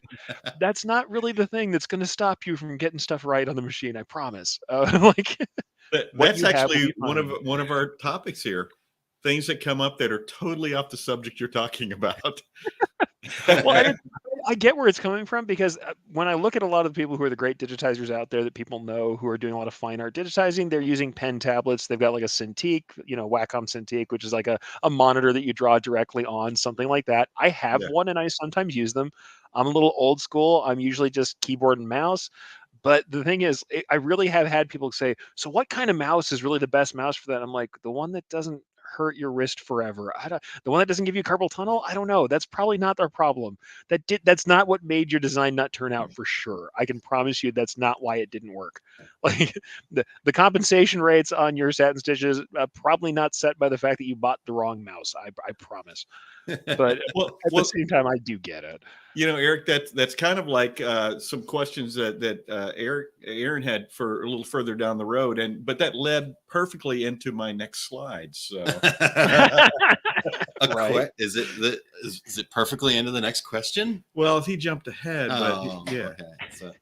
that's not really the thing that's going to stop you from getting stuff right on the machine. I promise. Like, that's actually one of our topics here. Things that come up that are totally off the subject you're talking about. Well, I get where it's coming from, because when I look at a lot of the people who are the great digitizers out there that people know who are doing a lot of fine art digitizing, they're using pen tablets. They've got like a Cintiq, Wacom Cintiq, which is like a monitor that you draw directly on, something like that. I have one and I sometimes use them. I'm a little old school. I'm usually just keyboard and mouse. But the thing is, I really have had people say, so what kind of mouse is really the best mouse for that? I'm like, the one that doesn't hurt your wrist forever. The one that doesn't give you carpal tunnel. I don't know. That's probably not our problem. That's not what made your design not turn out, for sure. I can promise you that's not why it didn't work. Like the compensation rates on your satin stitches probably not set by the fact that you bought the wrong mouse. I promise. But at the same time, I do get it. Erich, that's kind of like some questions that Aaron had for a little further down the road, but that led perfectly into my next slide. So, right. Is it perfectly into the next question? Well, he jumped ahead, but yeah. Okay. So.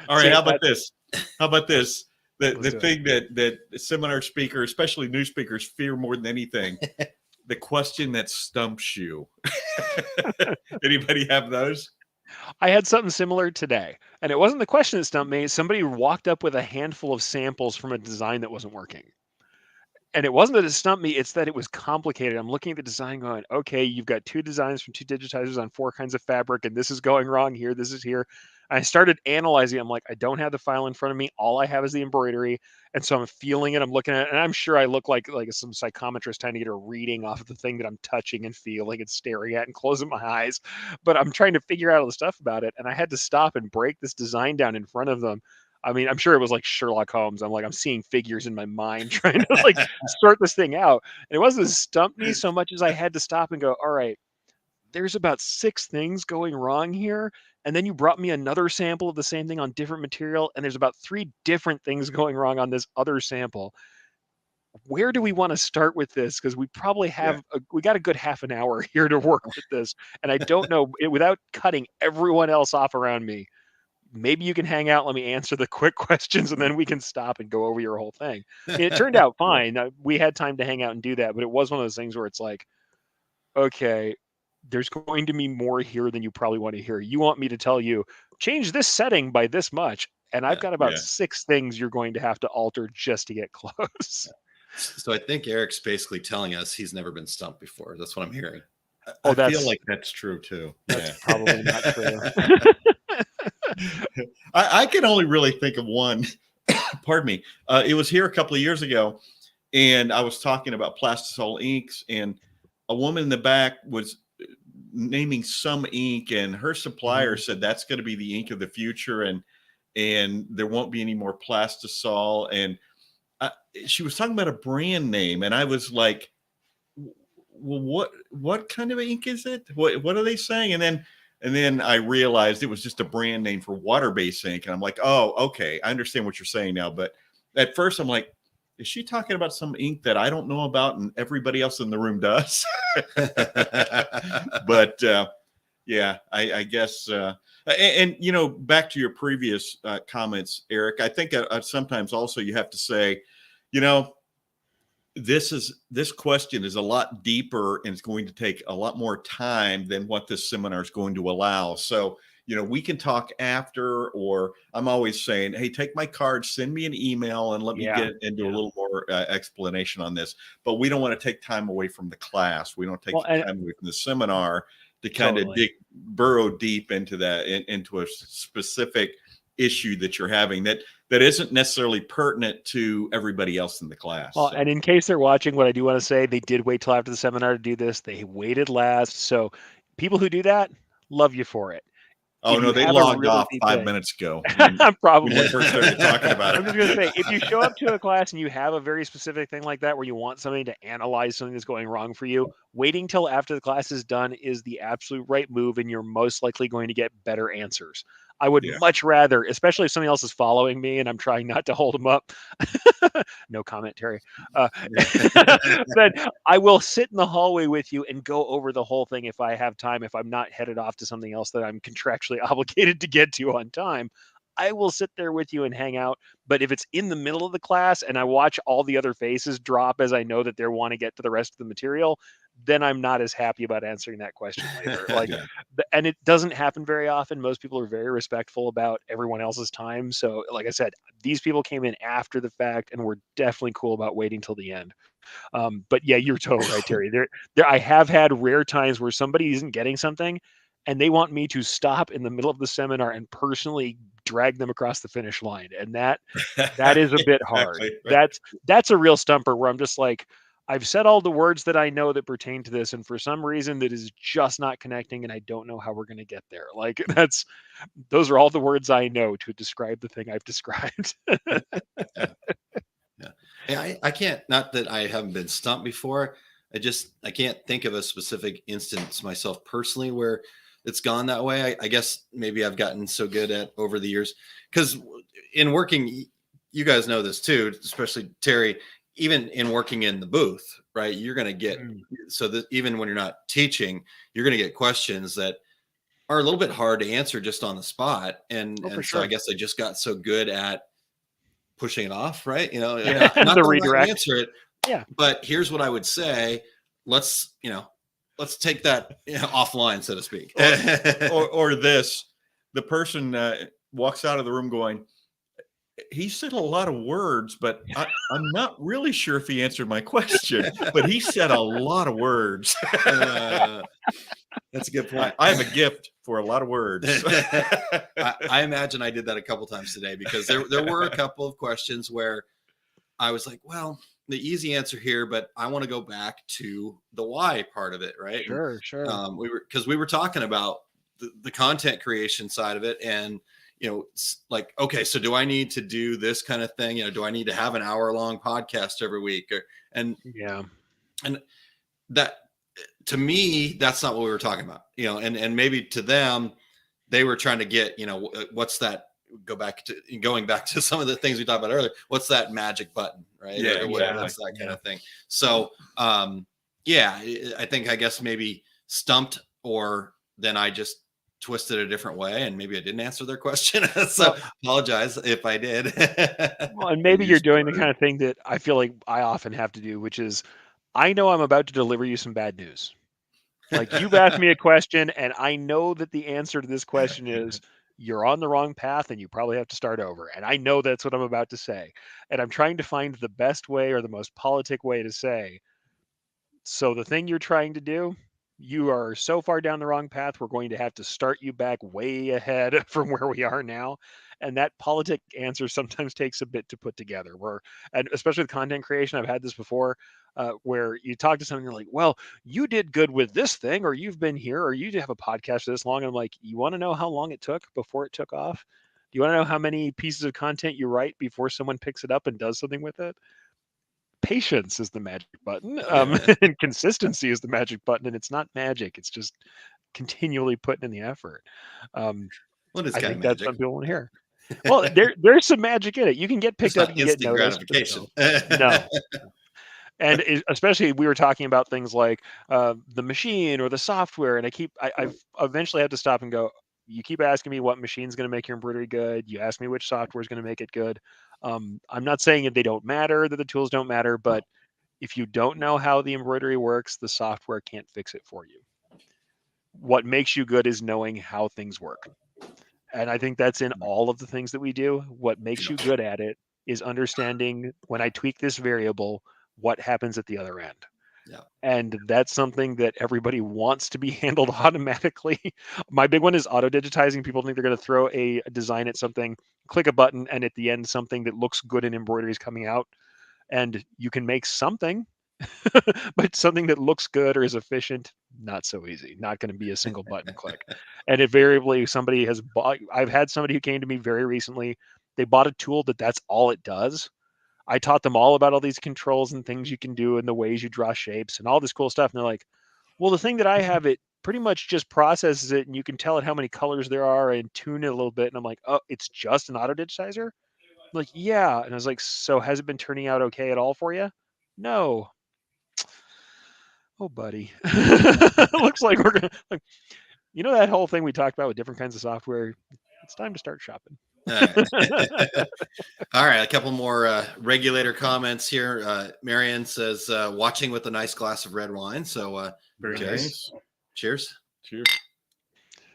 All right. How about this? The thing that seminar speakers, especially new speakers, fear more than anything. The question that stumps you. Anybody have those? I had something similar today, and it wasn't the question that stumped me. Somebody walked up with a handful of samples from a design that wasn't working. And it wasn't that it stumped me, it's that it was complicated. I'm looking at the design going, okay, you've got 2 designs from 2 digitizers on 4 kinds of fabric, and this is going wrong here, this is here. I started analyzing. I'm like, I don't have the file in front of me. All I have is the embroidery. And so I'm feeling it. I'm looking at it. And I'm sure I look like some psychometrist trying to get a reading off of the thing that I'm touching and feeling and staring at and closing my eyes. But I'm trying to figure out all the stuff about it. And I had to stop and break this design down in front of them. I mean, I'm sure it was like Sherlock Holmes. I'm seeing figures in my mind trying to sort this thing out. And it wasn't stumped me so much as I had to stop and go, all right, there's about 6 things going wrong here. And then you brought me another sample of the same thing on different material. And there's about 3 different things going wrong on this other sample. Where do we want to start with this? Because we probably have, we got a good half an hour here to work with this. And I don't know, without cutting everyone else off around me, maybe you can hang out, let me answer the quick questions, and then we can stop and go over your whole thing. It turned out fine. We had time to hang out and do that. But it was one of those things where it's like, okay, there's going to be more here than you probably want to hear. You want me to tell you, change this setting by this much. And I've got about 6 things you're going to have to alter just to get close. So I think Erich's basically telling us he's never been stumped before. That's what I'm hearing. I feel like that's true too. That's probably not true. I can only really think of one. Pardon me. It was here a couple of years ago, and I was talking about plastisol inks, and a woman in the back was naming some ink, and her supplier said that's going to be the ink of the future, and there won't be any more plastisol. And she was talking about a brand name, and I was like, well, what kind of ink is it? What are they saying? And then I realized it was just a brand name for water-based ink, and I'm like, oh, okay, I understand what you're saying now. But at first I'm like, is she talking about some ink that I don't know about and everybody else in the room does? But yeah, I guess. And you know, back to your previous comments, Eric, I think sometimes also you have to say, you know, this question is a lot deeper and it's going to take a lot more time than what this seminar is going to allow. So, you know, we can talk after, or I'm always saying, hey, take my card, send me an email, and let me get into a little more explanation on this. But we don't want to take time away from the class. We don't take time away from the seminar to kind of burrow deep into that, into a specific issue that you're having that isn't necessarily pertinent to everybody else in the class. Well, and in case they're watching, what I do want to say, they did wait till after the seminar to do this. They waited last. So people who do that, love you for it. Oh, no, they logged off 5 minutes ago. Probably. When we first started talking about it. I'm just going to say, if you show up to a class and you have a very specific thing like that, where you want somebody to analyze something that's going wrong for you, waiting till after the class is done is the absolute right move, and you're most likely going to get better answers. I would much rather, especially if somebody else is following me and I'm trying not to hold them up. No comment, Terry. But I will sit in the hallway with you and go over the whole thing if I have time. If I'm not headed off to something else that I'm contractually obligated to get to on time, I will sit there with you and hang out. But if it's in the middle of the class and I watch all the other faces drop as I know that they want to get to the rest of the material, then I'm not as happy about answering that question later. Like, and it doesn't happen very often. Most people are very respectful about everyone else's time. So, like I said, these people came in after the fact and were definitely cool about waiting till the end. But yeah, you're totally right, Terry. I have had rare times where somebody isn't getting something and they want me to stop in the middle of the seminar and personally drag them across the finish line. And that is a bit hard. That's a real stumper where I'm just like, I've said all the words that I know that pertain to this, and for some reason that is just not connecting, and I don't know how we're going to get there. Like those are all the words I know to describe the thing I've described. Yeah. I can't, not that I haven't been stumped before. I can't think of a specific instance myself personally where it's gone that way. I guess maybe I've gotten so good at over the years, because in working, you guys know this too, especially Terry, even in working in the booth, right? You're going to get, so that even when you're not teaching, you're going to get questions that are a little bit hard to answer just on the spot. And so I guess I just got so good at pushing it off, right? You know, not the redirect. Answer it. Yeah. But here's what I would say. Let's take that offline, so to speak. or this, the person walks out of the room going, he said a lot of words, but I'm not really sure if he answered my question, but he said a lot of words. That's a good point. I have a gift for a lot of words. I imagine I did that a couple times today, because there were a couple of questions where I was like, well, the easy answer here, but I want to go back to the why part of it, right? Sure. We were talking about the content creation side of it, and like, okay, so do I need to do this kind of thing? Do I need to have an hour-long podcast every week? And that, to me, that's not what we were talking about. And maybe to them, they were trying to get, what's that? Going back to some of the things we talked about earlier. What's that magic button, right? Yeah, what's that kind of thing. So, I guess maybe stumped, or then I just twisted a different way, and maybe I didn't answer their question. So apologize if I did. Well, and maybe you're doing the kind of thing that I feel like I often have to do, which is, I know I'm about to deliver you some bad news. Like, you've asked me a question, and I know that the answer to this question is you're on the wrong path and you probably have to start over. And I know that's what I'm about to say. And I'm trying to find the best way, or the most politic way, to say, so the thing you're trying to do, you are so far down the wrong path, we're going to have to start you back way ahead from where we are now. And that politic answer sometimes takes a bit to put together, and especially with content creation, I've had this before, where you talk to someone, you're like, well, you did good with this thing, or you've been here, or you have a podcast for this long. I'm like, you want to know how long it took before it took off? Do you want to know how many pieces of content you write before someone picks it up and does something with it? Patience is the magic button, and consistency is the magic button, and it's not magic. It's just continually putting in the effort. What is I think that's what people want to hear. Well, there's some magic in it. You can get picked It's up not and get instant noticed. But gratification. no. And especially we were talking about things like the machine or the software, and I've eventually had to stop and go. You keep asking me what machine's going to make your embroidery good. You ask me which software is going to make it good. I'm not saying that they don't matter, that the tools don't matter, but if you don't know how the embroidery works, the software can't fix it for you. What makes you good is knowing how things work. And I think that's in all of the things that we do. What makes you good at it is understanding when I tweak this variable, what happens at the other end. Yeah. And that's something that everybody wants to be handled automatically. My big one is auto digitizing. People think they're going to throw a design at something, click a button, and at the end, something that looks good in embroidery is coming out. And you can make something, but something that looks good or is efficient, not so easy. Not going to be a single button click. And invariably, somebody has bought. I've had somebody who came to me very recently. They bought a tool that's all it does. I taught them all about all these controls and things you can do and the ways you draw shapes and all this cool stuff. And they're like, well, the thing that I have, it pretty much just processes it and you can tell it how many colors there are and tune it a little bit. And I'm like, oh, it's just an auto digitizer? I'm like, yeah. And I was like, so has it been turning out okay at all for you? No. Oh, buddy. Looks like we're going to, like, that whole thing we talked about with different kinds of software. It's time to start shopping. All right. All right, a couple more regulator comments here. Marion says, watching with a nice glass of red wine. So Very nice. Cheers. Cheers.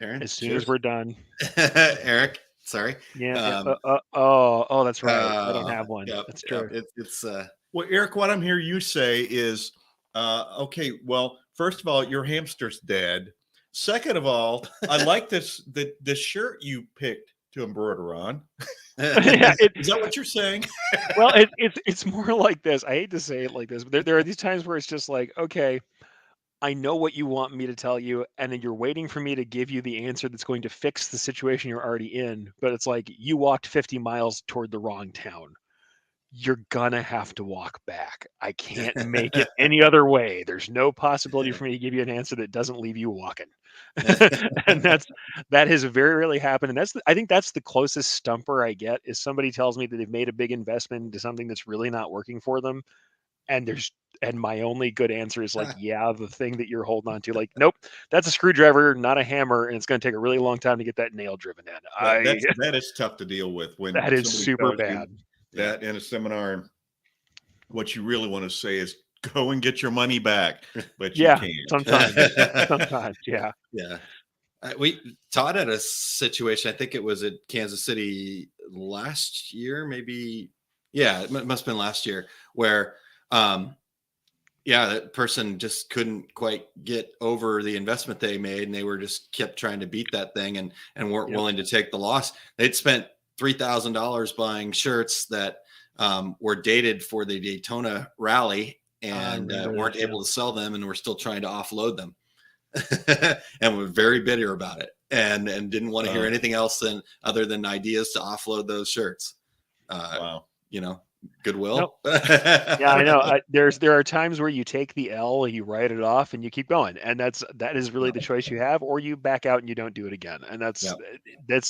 Aaron, As soon as we're done. Eric, sorry. Yeah. That's right. I don't have one. Yeah, That's true. It's Well, Eric, what I'm hearing you say is, okay, well, first of all, your hamster's dead. Second of all, I like this shirt you picked to embroider on. Yeah, Is that what you're saying? Well, it's more like this. I hate to say it like this, but there are these times where it's just like, okay, I know what you want me to tell you, and then you're waiting for me to give you the answer that's going to fix the situation you're already in. But it's like you walked 50 miles toward the wrong town. You're gonna have to walk back. I can't make it any other way. There's no possibility for me to give you an answer that doesn't leave you walking. And that has very rarely happened. And I think that's the closest stumper I get is somebody tells me that they've made a big investment into something that's really not working for them. And my only good answer is like, yeah, the thing that you're holding on to, like, nope, that's a screwdriver, not a hammer, and it's going to take a really long time to get that nail driven in. That is tough to deal with when that is somebody super tells you bad. that in a seminar. What you really want to say is go and get your money back, but you can't. Sometimes, yeah. We taught at a situation, I think it was at Kansas City last year, maybe. Yeah, it must have been last year, where that person just couldn't quite get over the investment they made, and they were just kept trying to beat that thing and weren't willing to take the loss. They'd spent $3,000 buying shirts that were dated for the Daytona rally and weren't able to sell them, and were still trying to offload them. And were very bitter about it, and didn't want to hear anything else other than ideas to offload those shirts. Wow. Goodwill. Nope. Yeah, I know. There are times where you take the L, you write it off, and you keep going, and that is really the choice you have, or you back out and you don't do it again, and that's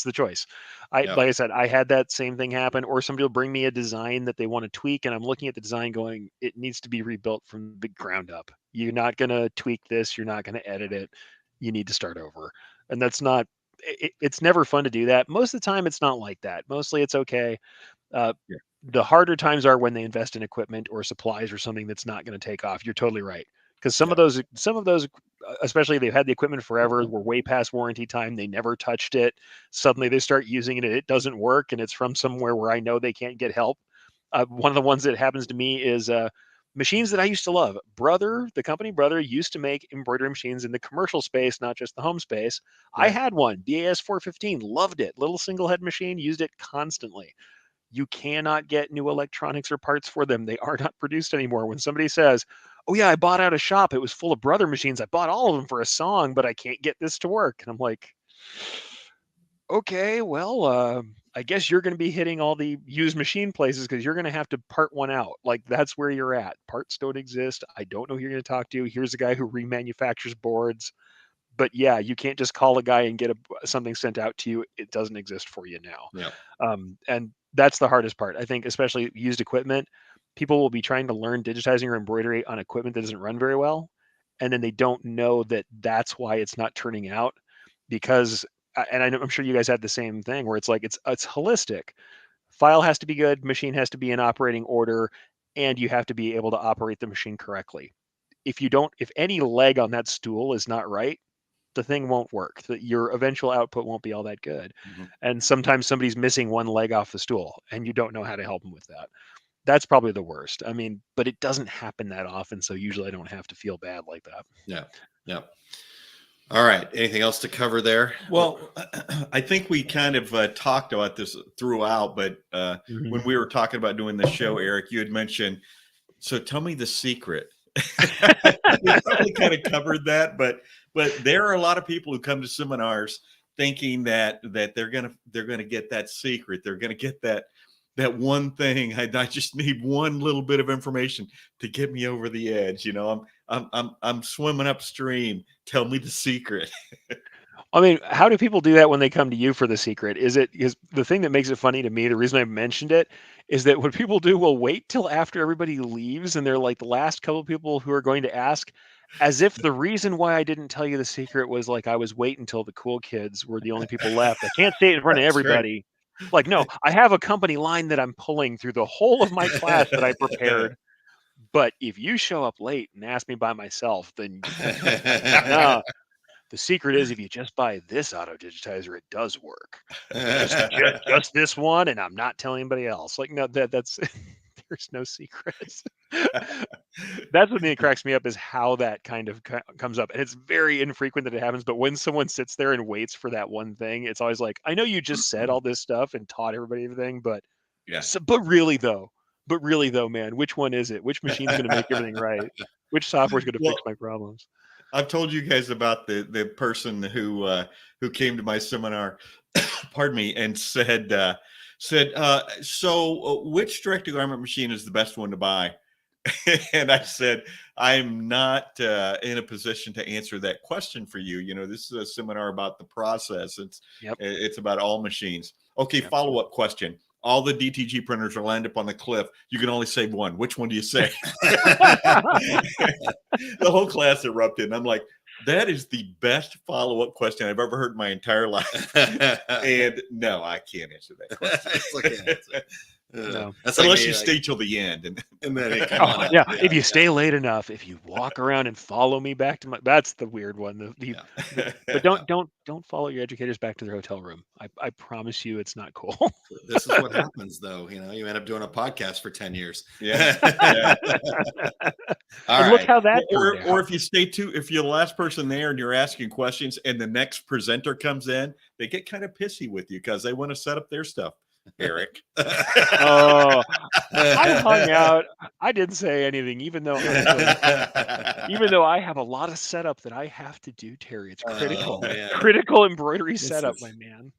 the choice. Like I said, I had that same thing happen, or somebody will bring me a design that they want to tweak, and I'm looking at the design going, it needs to be rebuilt from the ground up. You're not going to tweak this. You're not going to edit it. You need to start over, and that's not. It's never fun to do that. Most of the time, it's not like that. Mostly, it's okay. The harder times are when they invest in equipment or supplies or something that's not going to take off. You're totally right. Because some of those, especially they've had the equipment forever, were way past warranty time. They never touched it. Suddenly they start using it and it doesn't work. And it's from somewhere where I know they can't get help. One of the ones that happens to me is machines that I used to love. The company Brother used to make embroidery machines in the commercial space, not just the home space. I had one, BAS 415, loved it. Little single head machine, used it constantly. You cannot get new electronics or parts for them. They are not produced anymore. When somebody says, oh yeah, I bought out a shop, it was full of Brother machines, I bought all of them for a song, but I can't get this to work. And I'm like, okay, well, I guess you're going to be hitting all the used machine places because you're going to have to part one out. Like, that's where you're at. Parts don't exist. I don't know who you're going to talk to. Here's a guy who remanufactures boards. But yeah, you can't just call a guy and get something sent out to you. It doesn't exist for you now. Yeah. And that's the hardest part. I think, especially used equipment, people will be trying to learn digitizing or embroidery on equipment that doesn't run very well. And then they don't know that that's why it's not turning out, because, and I'm sure you guys had the same thing where it's like, it's holistic. File has to be good, machine has to be in operating order, and you have to be able to operate the machine correctly. If any leg on that stool is not right, the thing won't work. Your eventual output won't be all that good. Mm-hmm. And sometimes somebody's missing one leg off the stool and you don't know how to help them with that. That's probably the worst. I mean, but it doesn't happen that often. So usually I don't have to feel bad like that. Yeah. Yeah. All right. Anything else to cover there? Well, I think we kind of talked about this throughout, but when we were talking about doing the show, Eric, you had mentioned, so tell me the secret. We probably kind of covered that, but there are a lot of people who come to seminars thinking that they're gonna get that secret. They're gonna get that one thing. I just need one little bit of information to get me over the edge. You know, I'm swimming upstream. Tell me the secret. I mean, how do people do that when they come to you for the secret? Is the thing that makes it funny to me, the reason I mentioned it, is that what people do will wait till after everybody leaves and they're like the last couple of people who are going to ask, as if the reason why I didn't tell you the secret was like I was waiting until the cool kids were the only people left. I can't say it in front of everybody. Right. Like, no, I have a company line that I'm pulling through the whole of my class that I prepared. But if you show up late and ask me by myself, then no. The secret is if you just buy this auto digitizer, it does work. Just this one, and I'm not telling anybody else. Like, no, that's there's no secrets. That's what that cracks me up, is how that kind of comes up. And it's very infrequent that it happens. But when someone sits there and waits for that one thing, it's always like, I know you just said all this stuff and taught everybody everything, but yeah. But really though, man, which one is it? Which machine's going to make everything right? Which software is going to fix my problems? I've told you guys about the person who came to my seminar, pardon me, and said, so which direct to garment machine is the best one to buy? And I said, I'm not in a position to answer that question for you. You know, this is a seminar about the process. It's about all machines. Okay, follow-up question. All the DTG printers are lined up on the cliff. You can only save one. Which one do you say? The whole class erupted. And I'm like, that is the best follow-up question I've ever heard in my entire life. And no, I can't answer that question. No. Unless you stay till the end. And then it if you stay late enough, if you walk around and follow me back to that's the weird one. But don't follow your educators back to their hotel room. I promise you it's not cool. This is what happens though. You know, you end up doing a podcast for 10 years. Yeah. All right. Look how that or if you if you're the last person there and you're asking questions and the next presenter comes in, they get kind of pissy with you because they want to set up their stuff. Eric. I hung out. I didn't say anything, even though I have a lot of setup that I have to do, Terry. It's critical. Critical embroidery setup, my man.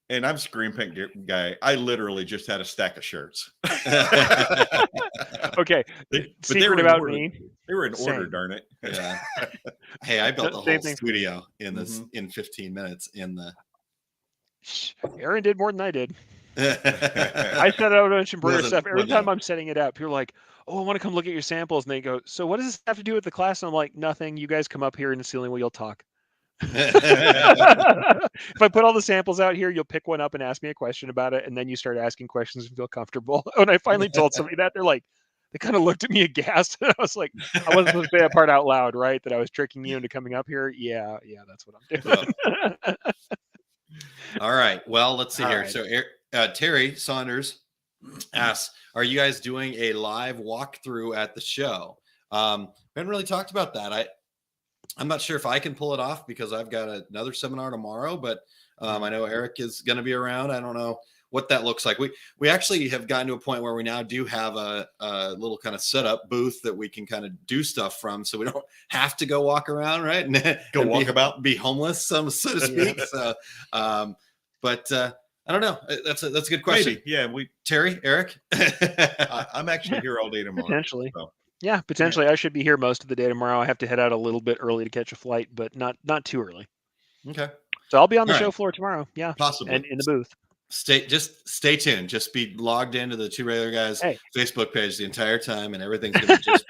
And I'm screen print guy. I literally just had a stack of shirts. Okay. Secret about me. They were in order, darn it. Yeah. Hey, I built the whole studio in 15 minutes in the. Aaron did more than I did. I set out a bunch of embroidery stuff. Every time I'm setting it up, people are like, oh, I want to come look at your samples. And they go, so what does this have to do with the class? And I'm like, nothing. You guys come up here in the ceiling where you'll talk. If I put all the samples out here, you'll pick one up and ask me a question about it. And then you start asking questions and feel comfortable. When I finally told somebody that, they kind of looked at me aghast. And I was like, I wasn't supposed to say that part out loud, right? That I was tricking you into coming up here. Yeah, that's what I'm doing. All right. Well, let's see here. Right. So Terry Saunders asks, are you guys doing a live walkthrough at the show? We haven't really talked about that. I'm not sure if I can pull it off because I've got another seminar tomorrow, but I know Erich is going to be around. I don't know what that looks like. We actually have gotten to a point where we now do have a little kind of setup booth that we can kind of do stuff from, so we don't have to go walk around, right? And walk about, be homeless, so to speak. So, but I don't know. That's a good question. Maybe. Yeah, Terry, Erich. I'm actually here all day tomorrow. Potentially. So. Yeah, potentially. I should be here most of the day tomorrow. I have to head out a little bit early to catch a flight, but not too early. Okay. So I'll be on the All show right. floor tomorrow. Yeah, Possibly. and in the booth. Stay tuned. Just be logged into the Two Regular Guys Hey. Facebook page the entire time, and everything's gonna be just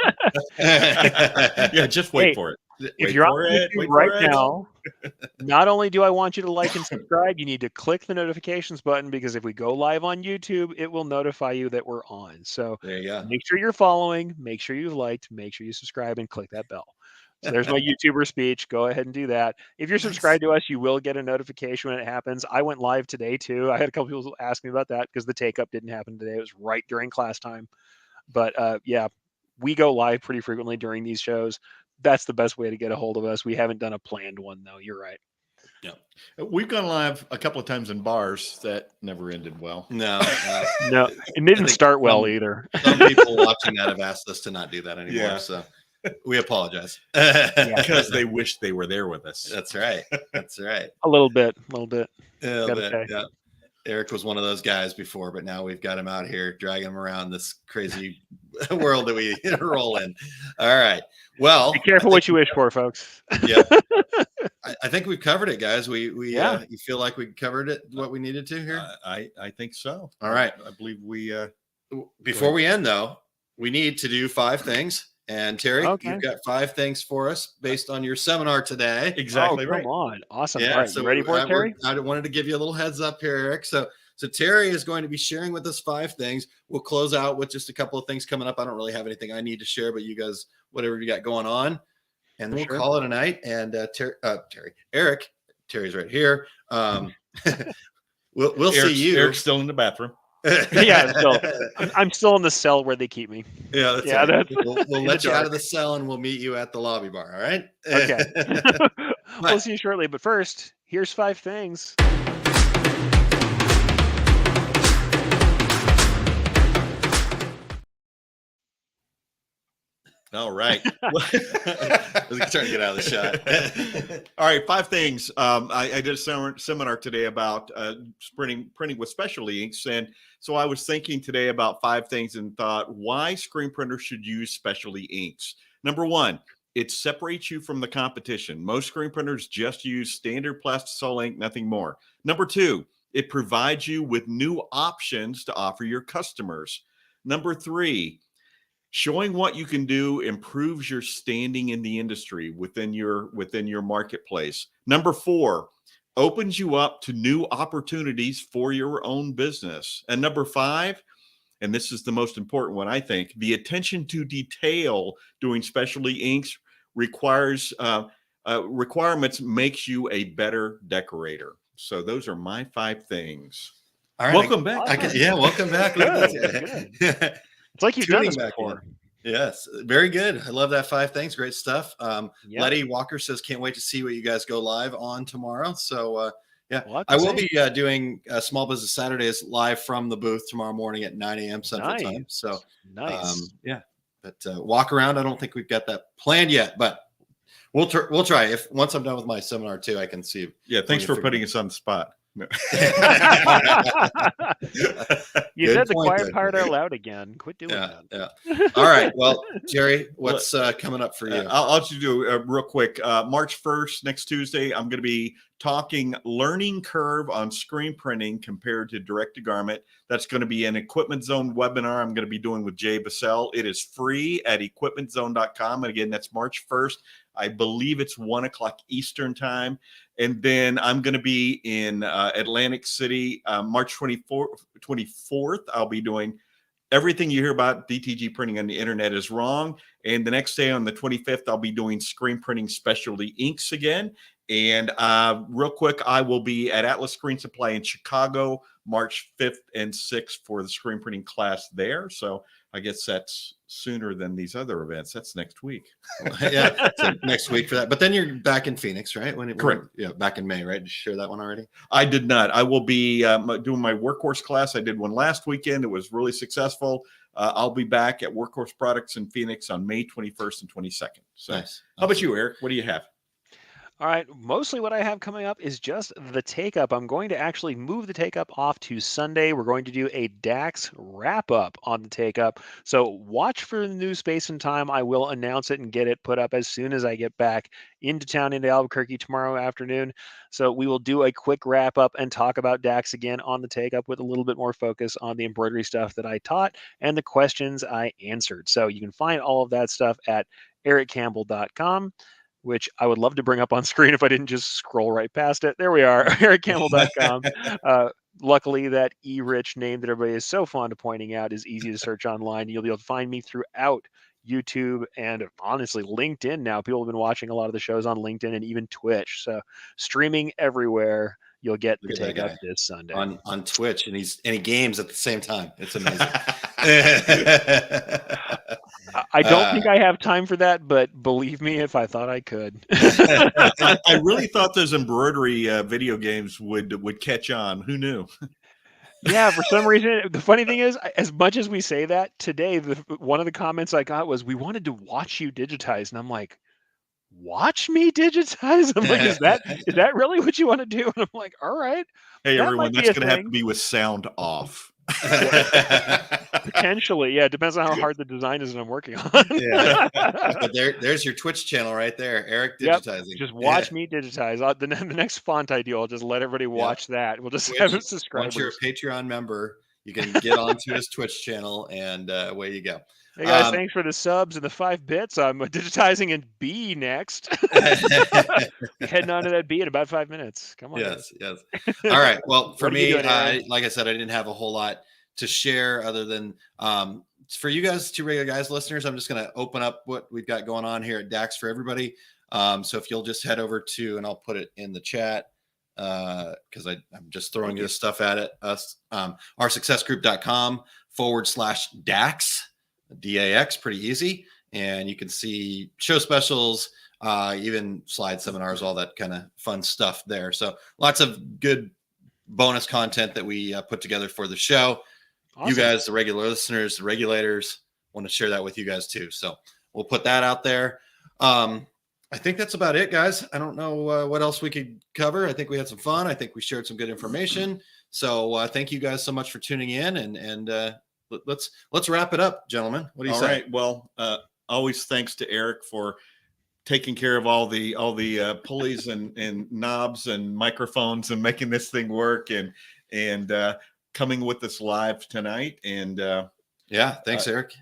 Yeah, just wait Hey, for it. If Wait you're on for it. YouTube Wait right for it. now, not only do I want you to like and subscribe, you need to click the notifications button, because if we go live on YouTube, it will notify you that we're on. So there you go. make sure you're following, make sure you've liked, make sure you subscribe, and click that bell. So there's my YouTuber speech. Go ahead and do that. If you're subscribed to us, you will get a notification when it happens. I went live today too. I had a couple people ask me about that because the take up didn't happen today. It was right during class time. But yeah, we go live pretty frequently during these shows. That's the best way to get a hold of us. We haven't done a planned one though. You're right. Yeah. We've gone live a couple of times in bars that never ended well. No, No, it didn't start well either. Some people watching that have asked us to not do that anymore. Yeah. So we apologize. Because they wish they were there with us. That's right. That's right. A little bit. Yeah. Erich was one of those guys before, but now we've got him out here, dragging him around this crazy world that we roll in. All right. Well, Be careful what you wish for, folks. Yeah. I think we've covered it, guys. We Yeah. You feel like we covered it, what we needed to here? I think so. All right. I believe we. Before we end, though, we need to do 5 things. And Terry, Okay. you've got 5 things for us based on your seminar today. Exactly Oh, right. come on. Awesome. Yeah, All right, so you ready for it, Terry? I wanted to give you a little heads up here, Erich. So Terry is going to be sharing with us 5 things. We'll close out with just a couple of things coming up. I don't really have anything I need to share, but you guys, whatever you got going on, and then we'll call it a night. And Erich, Terry's right here. We'll see you. Eric's still in the bathroom. Yeah, I'm still in the cell where they keep me. Yeah, Yeah, right. that's We'll let you out of the cell, and we'll meet you at the lobby bar. All right. Okay. We'll see you shortly. But first, here's 5 things. All right. I was trying to get out of the shot. All right, 5 things. I did a seminar today about printing with specialty inks, and so I was thinking today about 5 things and thought why screen printers should use specialty inks. Number 1, it separates you from the competition. Most screen printers just use standard plastisol ink, nothing more. Number 2, it provides you with new options to offer your customers. Number 3, showing what you can do improves your standing in the industry within your marketplace. Number 4, opens you up to new opportunities for your own business. And number 5, and this is the most important one, I think, the attention to detail doing specialty inks requirements makes you a better decorator. So those are my 5 things. All right. Welcome back. Welcome back. Good. It's like you've done this Tuning back before. Yes, very good. I love that 5 things. Great stuff. Yeah. Letty Walker says, can't wait to see what you guys go live on tomorrow. So, yeah, Well, I will be doing Small Business Saturdays live from the booth tomorrow morning at 9 a.m. Central Time. So, Nice. yeah, but walk around. I don't think we've got that planned yet, but we'll try. If once I'm done with my seminar too, I can see. Yeah, thanks for putting us on the spot. No. You Good said the point quiet there. part out loud again. Quit doing Yeah, that. yeah. All right. Well, Jerry, what's coming up for you? I'll just do real quick. March 1st, next Tuesday, I'm going to be talking learning curve on screen printing compared to direct to garment. That's going to be an Equipment Zone webinar I'm going to be doing with Jay Bassell. It is free at equipmentzone.com. And again, that's March 1st. I believe it's 1:00 Eastern time. And then I'm going to be in Atlantic City, March 24th. I'll be doing everything you hear about DTG printing on the internet is wrong. And the next day on the 25th, I'll be doing screen printing specialty inks again. And real quick, I will be at Atlas Screen Supply in Chicago, March 5th and 6th for the screen printing class there. So I guess that's sooner than these other events. That's next week. Yeah, so next week for that. But then you're back in Phoenix, right? Correct. Yeah, back in May, right? Did you share that one already? I did not. I will be doing my workhorse class. I did one last weekend. It was really successful. I'll be back at Workhorse Products in Phoenix on May 21st and 22nd. So Nice. How about you, Erich? What do you have? All right, mostly what I have coming up is just the take-up. I'm going to actually move the take-up off to Sunday. We're going to do a DAX wrap-up on the take-up. So watch for the new space and time. I will announce it and get it put up as soon as I get back into town, into Albuquerque tomorrow afternoon. So we will do a quick wrap-up and talk about DAX again on the take-up with a little bit more focus on the embroidery stuff that I taught and the questions I answered. So you can find all of that stuff at erichcampbell.com. which I would love to bring up on screen if I didn't just scroll right past it. There we are, erichcampbell.com. Luckily, that Erich name that everybody is so fond of pointing out is easy to search online. You'll be able to find me throughout YouTube and honestly LinkedIn now. People have been watching a lot of the shows on LinkedIn and even Twitch. So streaming everywhere. You'll get the take up this Sunday on Twitch, and he games at the same time. It's amazing. I don't think I have time for that, but believe me, if I thought I could. I really thought those embroidery video games would catch on. Who knew? Yeah, for some reason, the funny thing is, as much as we say that today, one of the comments I got was, "We wanted to watch you digitize," and I'm like, "Watch me digitize?" I'm like, "Is that really what you want to do?" And I'm like, "All right." Hey, everyone, that's going to have to be with sound off. Potentially, yeah. It depends on how hard the design is that I'm working on. Yeah. But there's your Twitch channel right there, Erich digitizing. Yep. Just watch me digitize. The next font I do, I'll just let everybody watch that. We'll just have subscribers. Once you're a Patreon member, you can get onto his Twitch channel, and away you go. Hey guys, thanks for the subs and the 5 bits. I'm digitizing in B next. Heading on to that B in about 5 minutes. Come on. Yes. All right. Well, for me, like I said, I didn't have a whole lot to share other than for you guys, Two Regular Guys listeners, I'm just going to open up what we've got going on here at DAX for everybody. So if you'll just head over to, and I'll put it in the chat because I'm just throwing this stuff at us, oursuccessgroup.com/DAX. DAX, pretty easy. And you can see show specials, even slide seminars, all that kind of fun stuff there. So lots of good bonus content that we put together for the show. Awesome. You guys, the regular listeners, the regulators, want to share that with you guys too. So we'll put that out there. I think that's about it, guys. I don't know what else we could cover. I think we had some fun. I think we shared some good information. So thank you guys so much for tuning in, and let's wrap it up, gentlemen. What do you say? All right. Well, always thanks to Erich for taking care of all the pulleys and knobs and microphones and making this thing work and coming with us live tonight. And thanks, Erich.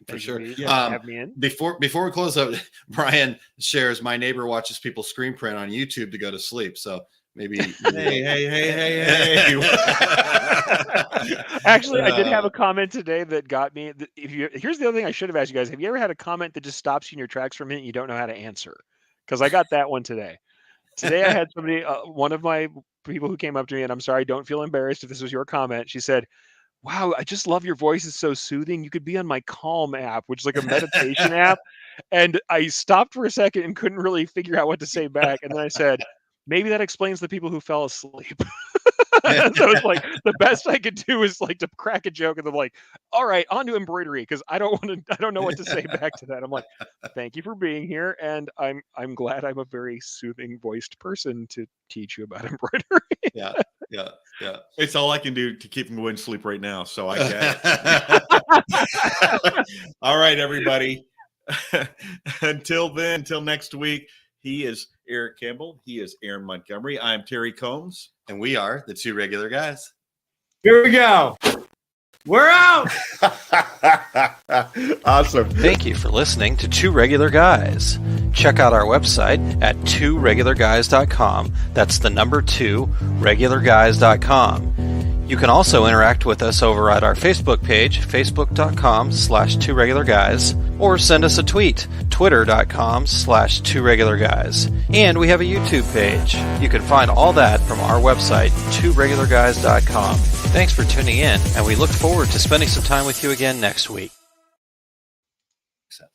For sure. Have me in. Before we close out, Brian shares, my neighbor watches people screen print on YouTube to go to sleep. So maybe hey. Actually, I did have a comment today that got me. Here's the other thing I should have asked you guys. Have you ever had a comment that just stops you in your tracks for a minute and you don't know how to answer? Because I got that one today. Today I had somebody, one of my people who came up to me, and I'm sorry, don't feel embarrassed if this was your comment. She said, "Wow, I just love your voice. It's so soothing. You could be on my Calm app," which is like a meditation app. And I stopped for a second and couldn't really figure out what to say back. And then I said, maybe that explains the people who fell asleep. So it's like the best I could do is like to crack a joke, and I'm like, "All right, on to embroidery," because I don't know what to say back to that. I'm like, "Thank you for being here, and I'm glad I'm a very soothing voiced person to teach you about embroidery." Yeah. It's all I can do to keep him going to sleep right now. So I get it. All right, everybody. Until then, until next week, he is Erich Campbell. He is Aaron Montgomery. I'm Terry Combs. And we are the Two Regular Guys. Here we go. We're out. Awesome. Thank you for listening to Two Regular Guys. Check out our website at tworegularguys.com. That's the number 2, regularguys.com. You can also interact with us over at our Facebook page, facebook.com/tworegularguys, or send us a tweet, twitter.com/tworegularguys. And we have a YouTube page. You can find all that from our website, tworegularguys.com. Thanks for tuning in, and we look forward to spending some time with you again next week.